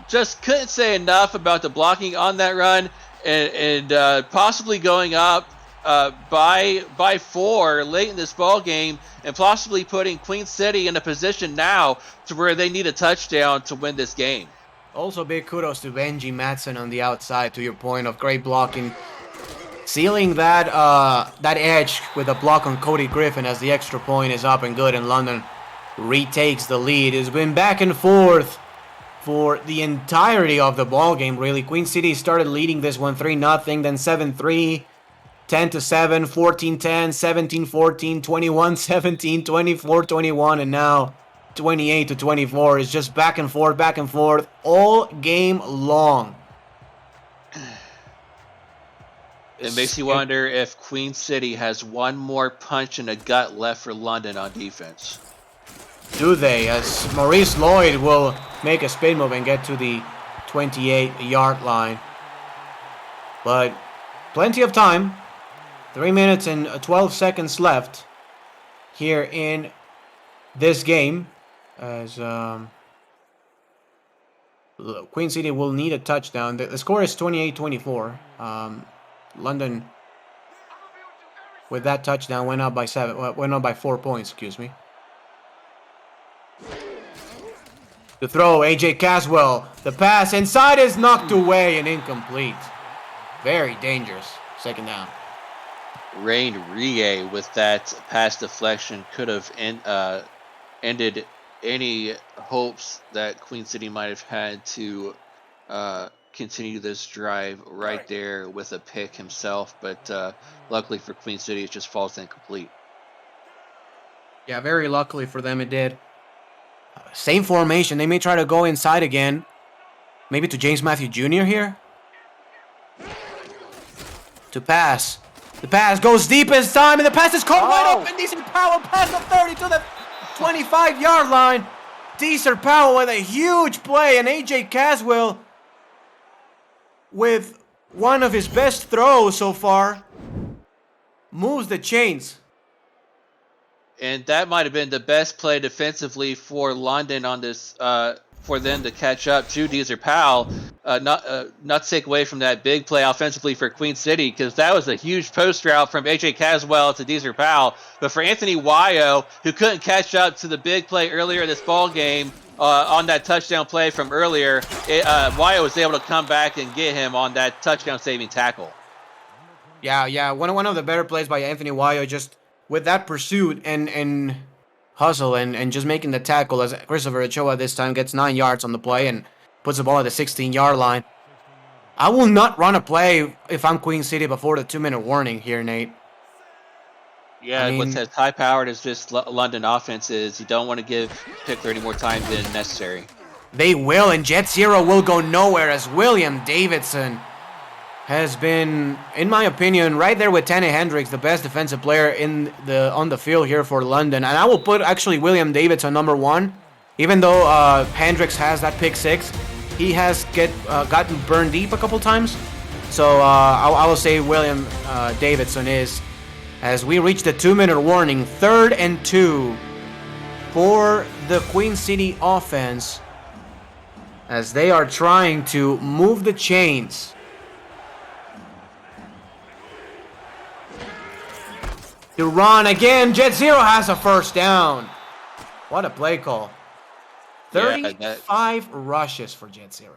just couldn't say enough about the blocking on that run. And possibly going up by 4 late in this ball game, and possibly putting Queen City in a position now to where they need a touchdown to win this game. Also, big kudos to Benji Madsen on the outside, to your point of great blocking. Sealing that edge with a block on Cody Griffin as the extra point is up and good, and London retakes the lead. It's been back and forth for the entirety of the ball game, really. Queen City started leading this one 3-0, then 7-3, 10-7, 14-10, 17-14, 21-17, 24-21, and now 28-24. It's just back and forth all game long. It makes you wonder if Queen City has one more punch in the gut left for London on defense. Do they? As Maurice Lloyd will make a spin move and get to the 28-yard line. But plenty of time. 3 minutes and 12 seconds left here in this game. As Queen City will need a touchdown. The score is 28-24. London, with that touchdown, went up by 4 points. Excuse me. The throw, AJ Caswell. The pass inside is knocked away and incomplete. Very dangerous. Second down. Rain Rie with that pass deflection could have ended any hopes that Queen City might have had to continue this drive right there with a pick himself. But luckily for Queen City, it just falls incomplete. Yeah, very luckily for them it did. Same formation. They may try to go inside again. Maybe to James Matthew Jr. here. To pass. The pass goes deep this time, and the pass is caught wide open. Decent Powell past the 30 to the 25-yard line. Deezer Powell with a huge play, and AJ Caswell with one of his best throws so far moves the chains. And that might have been the best play defensively for London on this, for them to catch up to Deezer Powell. Not to take away from that big play offensively for Queen City, because that was a huge post route from AJ Caswell to Deezer Powell. But for Anthony Wayo, who couldn't catch up to the big play earlier in this ball game on that touchdown play from earlier, Wayo was able to come back and get him on that touchdown-saving tackle. Yeah, one of the better plays by Anthony Wayo, just with that pursuit and hustle and just making the tackle as Christopher Ochoa this time gets 9 yards on the play and puts the ball at the 16-yard line. I will not run a play if I'm Queen City before the 2-minute warning here, Nate. Yeah, what's as high-powered as this London offense is, you don't want to give Pickler any more time than necessary. They will, and Jet Zero will go nowhere as William Davidson has been, in my opinion, right there with Tanner Hendricks, the best defensive player on the field here for London. And I will put actually William Davidson number 1, even though Hendricks has that pick 6. He has gotten burned deep a couple times. So I will say William Davidson is, as we reach the 2-minute warning, 3rd and 2 for the Queen City offense, as they are trying to move the chains. To run again, Jet Zero has a first down. What a play call. 35 rushes for Jet Zero.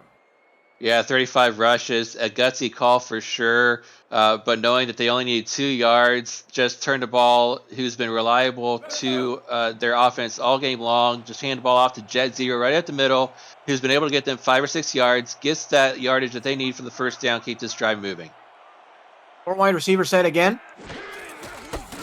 Yeah, 35 rushes, a gutsy call for sure, but knowing that they only need 2 yards, just turn the ball, who's been reliable to their offense all game long, just hand the ball off to Jet Zero right at the middle, who's been able to get them 5 or 6 yards, gets that yardage that they need for the first down, keep this drive moving. 4 wide receiver set again.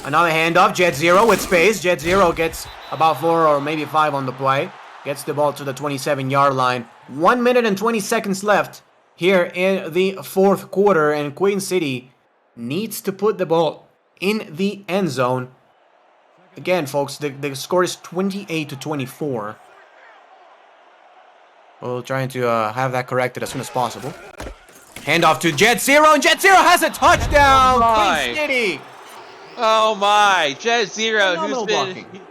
Another handoff, Jet Zero with space. Jet Zero gets about 4 or maybe 5 on the play. Gets the ball to the 27-yard line. 1 minute and 20 seconds left here in the 4th quarter, and Queen City needs to put the ball in the end zone. Again, folks, the score is 28-24. We'll try to have that corrected as soon as possible. Handoff to Jet Zero, and Jet Zero has a touchdown! Queen City! Oh my! Jet Zero, who's been blocking.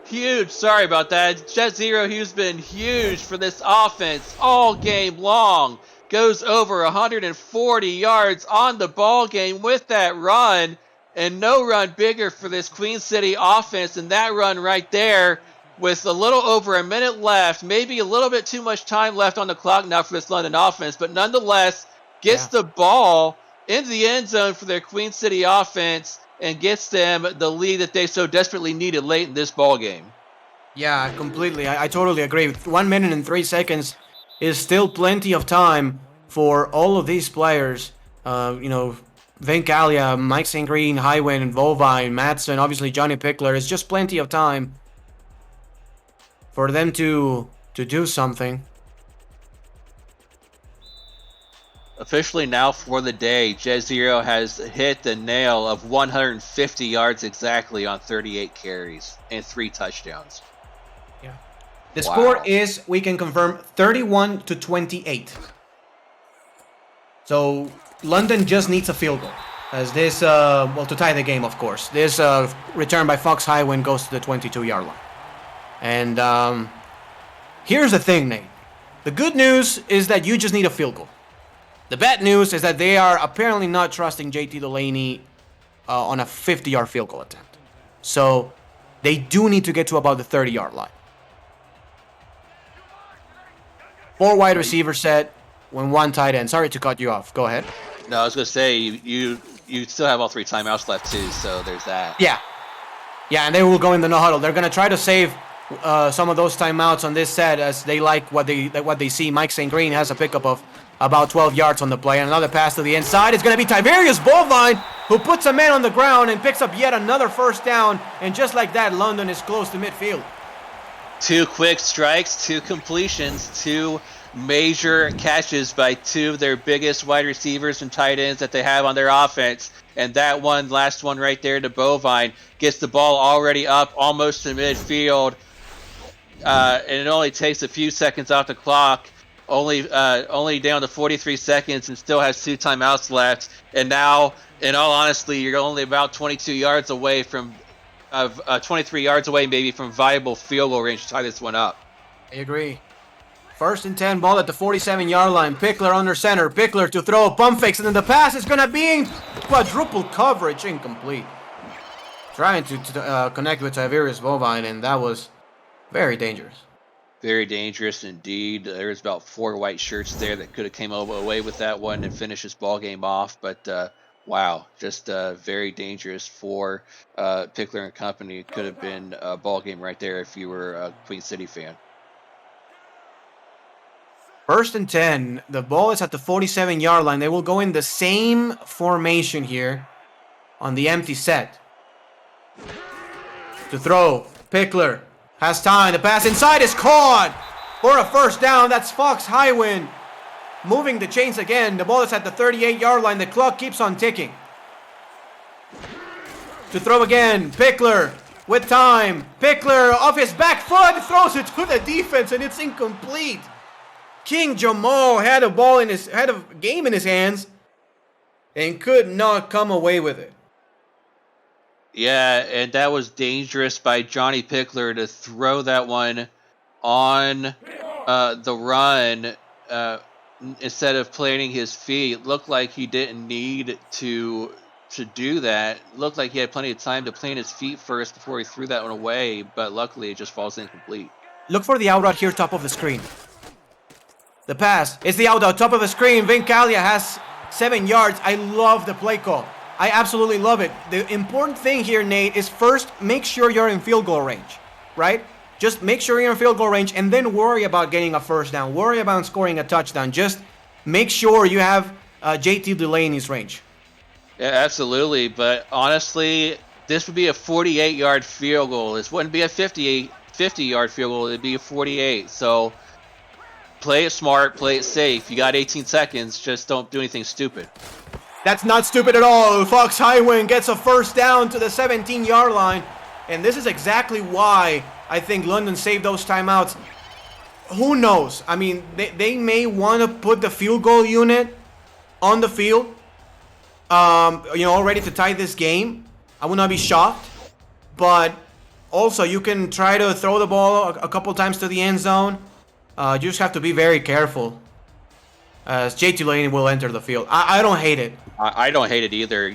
Huge. Sorry about that. Jet Zero, who's been huge for this offense all game long, goes over 140 yards on the ball game with that run, and no run bigger for this Queen City offense than that run right there with a little over a minute left, maybe a little bit too much time left on the clock now for this London offense, but nonetheless gets the ball into the end zone for their Queen City offense and gets them the lead that they so desperately needed late in this ball game. Yeah, completely. I totally agree. 1 minute and 3 seconds is still plenty of time for all of these players. Vin Calia, Mike St. Green, Highwind, Volvine, Madsen, obviously Johnny Pickler. It's just plenty of time for them to do something. Officially now for the day, Jet Zero has hit the nail of 150 yards exactly on 38 carries and 3 touchdowns. Yeah. The score is, we can confirm, 31-28. So London just needs a field goal. As this, to tie the game, of course. This return by Fox Highwind goes to the 22-yard line. And here's the thing, Nate. The good news is that you just need a field goal. The bad news is that they are apparently not trusting JT Delaney on a 50-yard field goal attempt. So they do need to get to about the 30-yard line. 4 wide receiver set when 1 tight end. Sorry to cut you off. Go ahead. No, I was going to say, you still have all 3 timeouts left too, so there's that. Yeah, and they will go in the no huddle. They're going to try to save some of those timeouts on this set as they like what they see. Mike St. Green has a pickup of about 12 yards on the play. And another pass to the inside is going to be Tiberius Volvine, who puts a man on the ground and picks up yet another first down. And just like that, London is close to midfield. 2 quick strikes, 2 completions, 2 major catches by 2 of their biggest wide receivers and tight ends that they have on their offense. And that last one right there to Bovine, gets the ball already up almost to midfield. And it only takes a few seconds off the clock. Only down to 43 seconds and still has 2 timeouts left. And now, in all honesty, you're only about 22 yards away from, 23 yards away maybe from viable field goal range to tie this one up. I agree. 1st and 10, ball at the 47-yard line. Pickler under center. Pickler to throw a pump fakes, and then the pass is going to be in quadruple coverage, incomplete. Trying to connect with Tiberius Bovine, and that was very dangerous. Very dangerous indeed. There's about 4 white shirts there that could have came away with that one and finished this ball game off. But Wow, just very dangerous for Pickler and company. It could have been a ball game right there if you were a Queen City fan. 1st and 10. The ball is at the 47-yard line. They will go in the same formation here on the empty set. To throw. Pickler has time. The pass inside is caught for a first down. That's Fox Highwind moving the chains again. The ball is at the 38-yard line. The clock keeps on ticking. To throw again. Pickler with time. Pickler off his back foot throws it to the defense and it's incomplete. King Jamal had a game in his hands and could not come away with it. Yeah, and that was dangerous by Johnny Pickler to throw that one on the run instead of planting his feet. It looked like he didn't need to do that. It looked like he had plenty of time to plant his feet first before he threw that one away, but luckily it just falls incomplete. Look for the out route here, top of the screen. The pass is the out route, top of the screen. Vincalia has 7 yards. I love the play call. I absolutely love it. The important thing here, Nate, is first make sure you're in field goal range, right? Just make sure you're in field goal range and then worry about getting a first down. Worry about scoring a touchdown. Just make sure you have JT Delaney's range. Yeah, absolutely. But honestly, this would be a 48-yard field goal. This wouldn't be a 50-yard field goal. It'd be a 48. So play it smart, play it safe. You got 18 seconds. Just don't do anything stupid. That's not stupid at all. Fox Highwind gets a first down to the 17-yard line. And this is exactly why I think London saved those timeouts. Who knows? I mean, they may want to put the field goal unit on the field, ready to tie this game. I would not be shocked. But also, you can try to throw the ball a couple times to the end zone. You just have to be very careful, as JT Lane will enter the field. I don't hate it. I don't hate it either.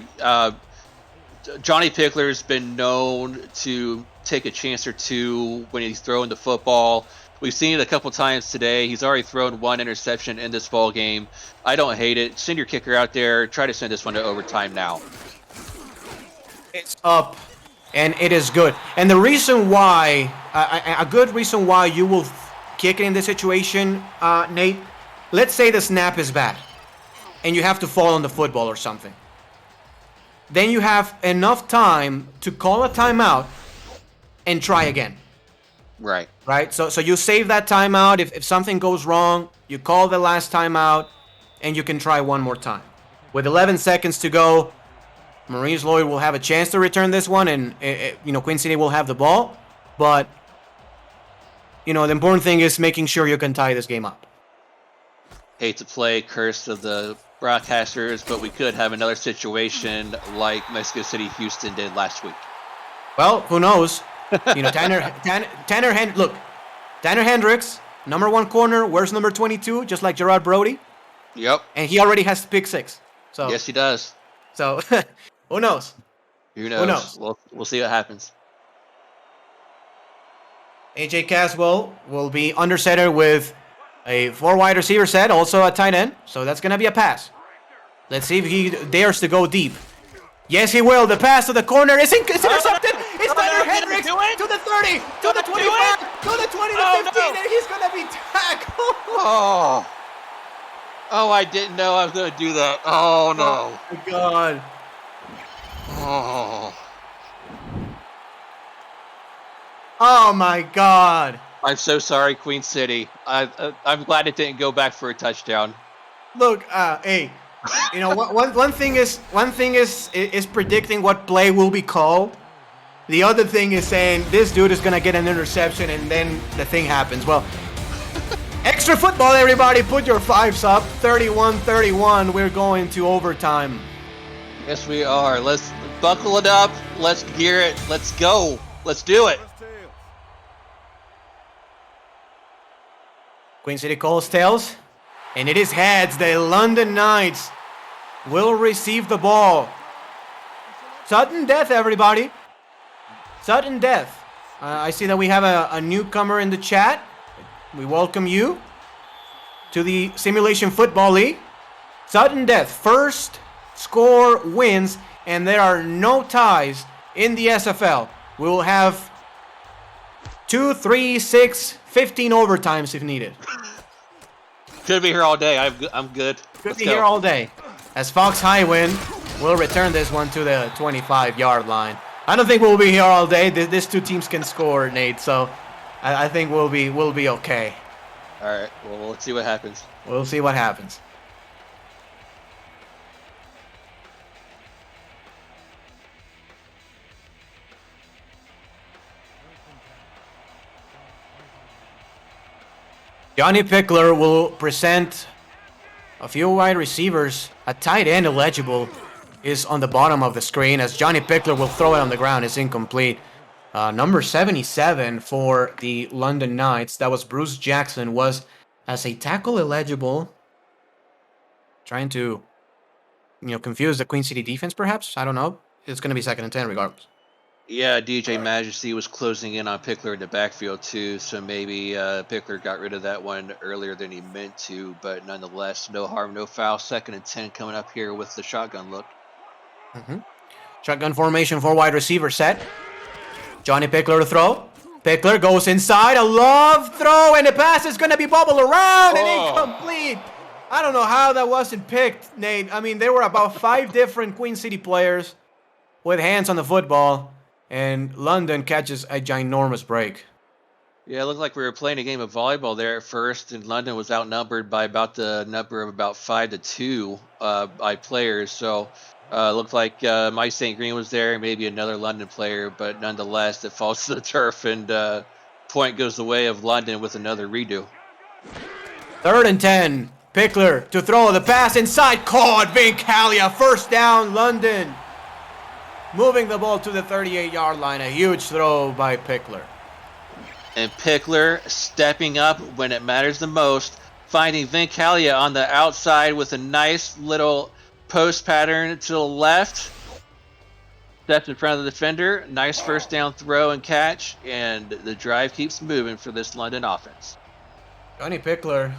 Johnny Pickler's been known to take a chance or two when he's throwing the football. We've seen it a couple times today. He's already thrown one interception in this ball game. I don't hate it. Send your kicker out there. Try to send this one to overtime now. It's up, and it is good. And the reason why, a good reason why you will kick it in this situation, Nate, let's say the snap is bad and you have to fall on the football or something. Then you have enough time to call a timeout and try again. Right. Right? So you save that timeout. If something goes wrong, you call the last timeout and you can try one more time. With 11 seconds to go, Maurice Lloyd will have a chance to return this one and, Queen City will have the ball. But, the important thing is making sure you can tie this game up. Hate to play curse of the broadcasters, but we could have another situation like Mexico City Houston did last week. Well, who knows? Tanner Hendricks, number 1 corner, wears number 22, just like Gerard Brody. Yep. And he already has pick 6. So yes, he does. So who knows? Who knows? We'll see what happens. AJ Caswell will be under center with a 4 wide receiver set, also a tight end. So that's going to be a pass. Let's see if he dares to go deep. Yes, he will. The pass to the corner is intercepted. It's Tanner Hendricks to the 30, to the 25, to the 20, to 15, and he's going to be tackled. Oh, I didn't know I was going to do that. Oh, no. Oh, my God. Oh, my God. I'm so sorry, Queen City. I'm glad it didn't go back for a touchdown. Look, hey, one thing is predicting what play will be called. The other thing is saying this dude is gonna get an interception, and then the thing happens. Well, extra football, everybody. Put your 5s up. 31-31. We're going to overtime. Yes, we are. Let's buckle it up. Let's gear it. Let's go. Let's do it. Queen City calls tails, and it is heads. The London Knights will receive the ball. Sudden death, everybody. Sudden death. I see that we have a newcomer in the chat. We welcome you to the Simulation Football League. Sudden death. First score wins, and there are no ties in the SFL. We will have 2, 3, 6, 15 overtimes if needed. Could be here all day. I'm good. Could be here all day. As Fox Highwind will return this one to the 25-yard line. I don't think we'll be here all day. These two teams can score, Nate. So I think we'll be okay. All right. Well, let's see what happens. We'll see what happens. Johnny Pickler will present a few wide receivers. A tight end eligible is on the bottom of the screen as Johnny Pickler will throw it on the ground. It's incomplete. Number 77 for the London Knights, that was Bruce Jackson, was as a tackle eligible. Trying to, confuse the Queen City defense perhaps? I don't know. It's going to be 2nd and 10 regardless. Yeah, DJ Majesty was closing in on Pickler in the backfield too, so maybe Pickler got rid of that one earlier than he meant to, but nonetheless, no harm, no foul. 2nd and 10 coming up here with the shotgun look. Shotgun formation for wide receiver set. Johnny Pickler to throw. Pickler goes inside, a love throw, and the pass is going to be bobbled around and incomplete. I don't know how that wasn't picked, Nate. I mean, there were about 5 different Queen City players with hands on the football. And London catches a ginormous break. Yeah, it looked like we were playing a game of volleyball there at first, and London was outnumbered by about the number of about 5-2 by players. So it looked like Mike St. Green was there, maybe another London player, but nonetheless, it falls to the turf, and point goes the way of London with another redo. 3rd and 10. Pickler to throw the pass inside. Caught. Vincalia. First down, London. Moving the ball to the 38-yard line. A huge throw by Pickler. And Pickler stepping up when it matters the most, finding Vincalia on the outside with a nice little post pattern to the left. Steps in front of the defender. Nice first down throw and catch. And the drive keeps moving for this London offense. Johnny Pickler,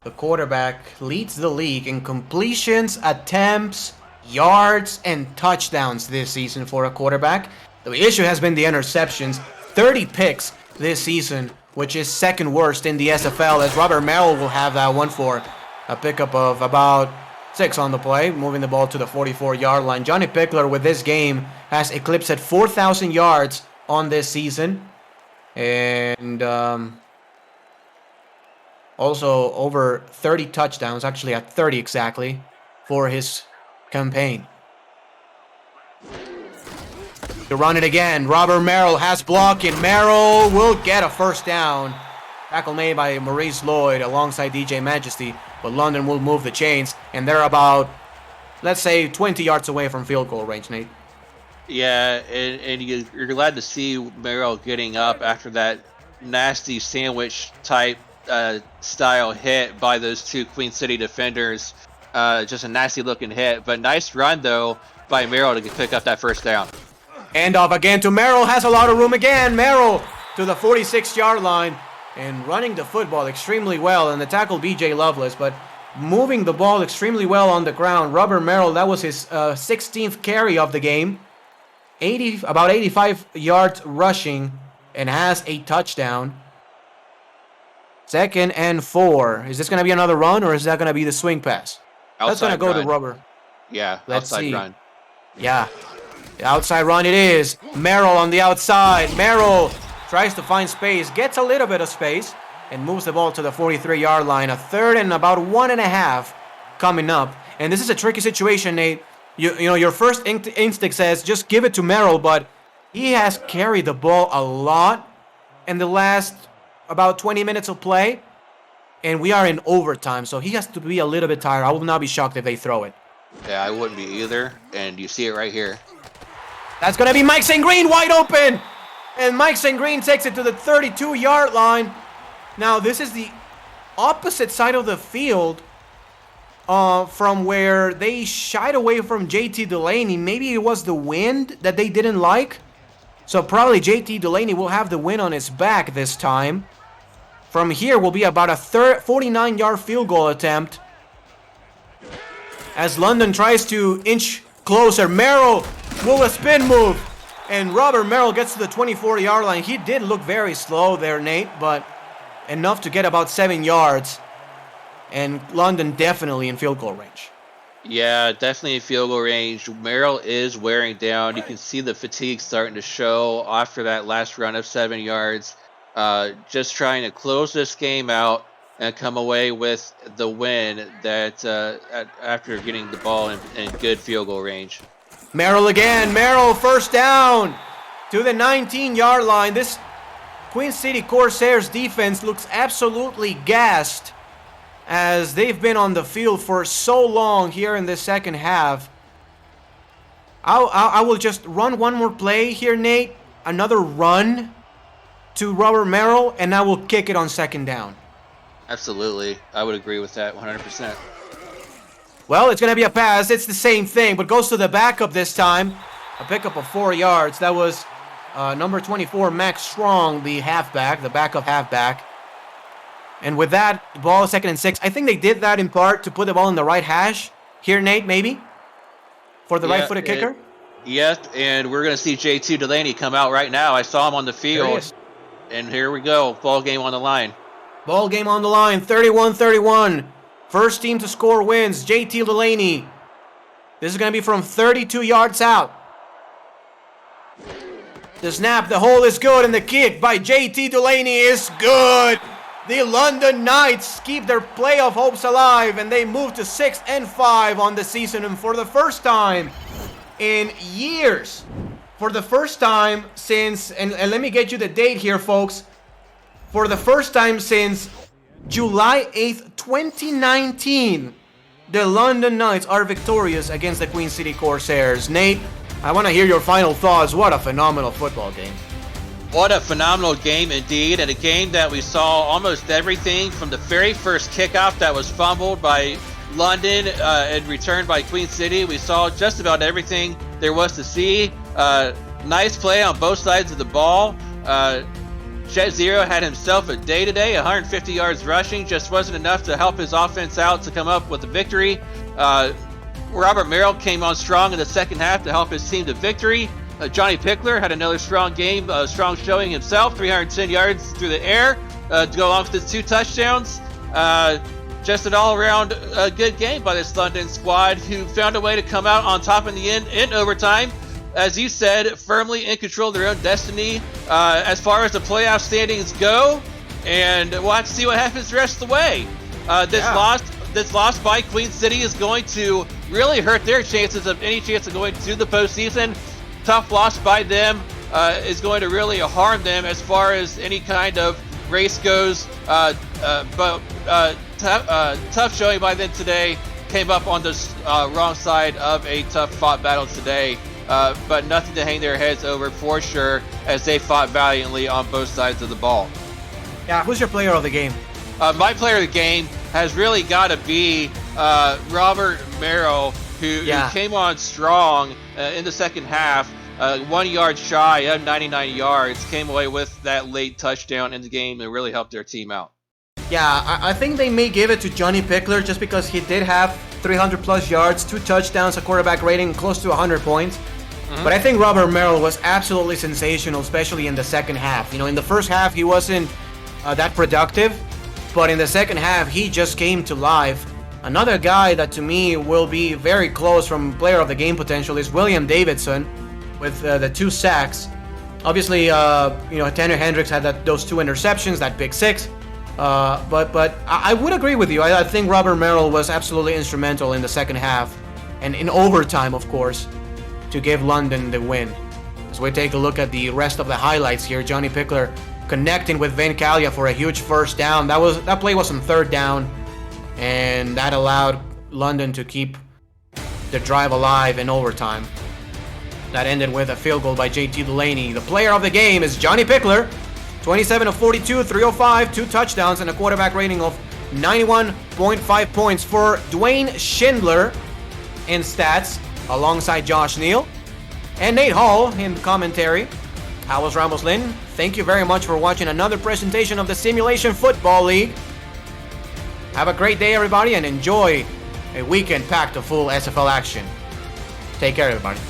the quarterback, leads the league in completions, attempts, yards, and touchdowns this season for a quarterback. The issue has been the interceptions. 30 picks this season, which is 2nd worst in the SFL, as Robert Merrill will have that one for a pickup of about 6 on the play, moving the ball to the 44-yard line. Johnny Pickler with this game has eclipsed at 4,000 yards on this season. And also over 30 touchdowns, actually at 30 exactly, for his campaign. To run it again, Robert Merrill has blocking. Merrill will get a first down. Tackle made by Maurice Lloyd alongside DJ Majesty, but London will move the chains, and they're about, let's say, 20 yards away from field goal range, Nate. Yeah, and you're glad to see Merrill getting up after that nasty sandwich type style hit by those 2 Queen City defenders. Just a nasty looking hit, but nice run though by Merrill to pick up that first down. Hand off again to Merrill, has a lot of room again. Merrill to the 46-yard line and running the football extremely well, and the tackle BJ Loveless, but moving the ball extremely well on the ground. Robert Merrill, that was his 16th carry of the game. About 85 yards rushing and has a touchdown. 2nd and 4. Is this going to be another run, or is that going to be the swing pass? That's going to go to Rubber. Yeah, let's outside see. Run. Yeah, the outside run it is. Merrill on the outside. Merrill tries to find space, gets a little bit of space, and moves the ball to the 43-yard line. A 3rd and about 1.5 coming up. And this is a tricky situation, Nate. You know, your first instinct says just give it to Merrill, but he has carried the ball a lot in the last about 20 minutes of play. And we are in overtime, so he has to be a little bit tired. I will not be shocked if they throw it. Yeah, I wouldn't be either. And you see it right here. That's going to be Mike St. Green wide open. And Mike St. Green takes it to the 32-yard line. Now, this is the opposite side of the field from where they shied away from JT Delaney. Maybe it was the wind that they didn't like. So probably JT Delaney will have the wind on his back this time. From here will be about a 49-yard field goal attempt. as London tries to inch closer. Merrill will a spin move, and Robert Merrill gets to the 24-yard line. He did look very slow there, Nate, but enough to get about 7 yards, and London definitely in field goal range. Yeah, definitely in field goal range. Merrill is wearing down. You can see the fatigue starting to show after that last run of 7 yards. Just trying to close this game out and come away with the win that after getting the ball in good field goal range. Merrill again. Merrill first down to the 19-yard line. This Queen City Corsairs defense looks absolutely gassed as they've been on the field for so long here in the second half. I will just run one more play here, Nate. Another run to Robert Merrill, and I will kick it on second down. Absolutely. I would agree with that 100%. Well, it's going to be a pass. It's the same thing, but goes to the backup this time. A pickup of 4 yards. That was number 24, Max Strong, the halfback, the backup halfback. And with that, ball 2nd and 6. I think they did that in part to put the ball in the right hash. Here, Nate, maybe? For the right-footed kicker? Yes, and we're going to see J2 Delaney come out right now. I saw him on the field. And here we go. Ball game on the line. Ball game on the line. 31-31. First team to score wins. JT Delaney. This is going to be from 32 yards out. The snap, the hole is good, and the kick by JT Delaney is good. The London Knights keep their playoff hopes alive, and they move to 6-5 on the season. And for the first time in years, for the first time since, and let me get you the date here, folks. For the first time since July 8th, 2019, the London Knights are victorious against the Queen City Corsairs. Nate, I want to hear your final thoughts. What a phenomenal football game. What a phenomenal game indeed, and a game that we saw almost everything from the very first kickoff that was fumbled by London and returned by Queen City. We saw just about everything there was to see. Nice play on both sides of the ball. Jet Zero had himself a day today, 150 yards rushing, just wasn't enough to help his offense out to come up with a victory. Robert Merrill came on strong in the second half to help his team to victory. Johnny Pickler had another strong game, strong showing himself, 310 yards through the air to go along with his 2 touchdowns. Just an all-around good game by this London squad, who found a way to come out on top in the end in overtime. As you said, firmly in control of their own destiny as far as the playoff standings go, and we'll have to see what happens the rest of the way. This loss by Queen City is going to really hurt their chances of any chance of going to the postseason. Tough loss by them is going to really harm them as far as any kind of race goes. But tough showing by them today. Came up on the wrong side of a tough fought battle today. But nothing to hang their heads over for sure, as they fought valiantly on both sides of the ball. Yeah, who's your player of the game? My player of the game has really got to be Robert Merrill, who came on strong in the second half. 1 yard shy of 99 yards, came away with that late touchdown in the game and really helped their team out. Yeah, I think they may give it to Johnny Pickler just because he did have 300 plus yards, 2 touchdowns, a quarterback rating close to 100 points. But I think Robert Merrill was absolutely sensational, especially in the second half. You know, in the first half, he wasn't that productive, but in the second half, he just came to life. Another guy that to me will be very close from player of the game potential is William Davidson with the 2 sacks. Obviously, Tanner Hendricks had those 2 interceptions, that pick 6. But I would agree with you. I think Robert Merrill was absolutely instrumental in the second half and in overtime, of course, to give London the win. As we take a look at the rest of the highlights here, Johnny Pickler connecting with Vin Calia for a huge first down. That play was on 3rd down, and that allowed London to keep the drive alive in overtime. That ended with a field goal by JT Delaney. The player of the game is Johnny Pickler. 27 of 42, 305, 2 touchdowns, and a quarterback rating of 91.5 points for Dwayne Schindler in stats, alongside Josh Neal and Nate Hall in commentary. I was Ramos Lynn. Thank you very much for watching another presentation of the Simulation Football League. Have a great day, everybody, and enjoy a weekend packed of full SFL action. Take care, everybody.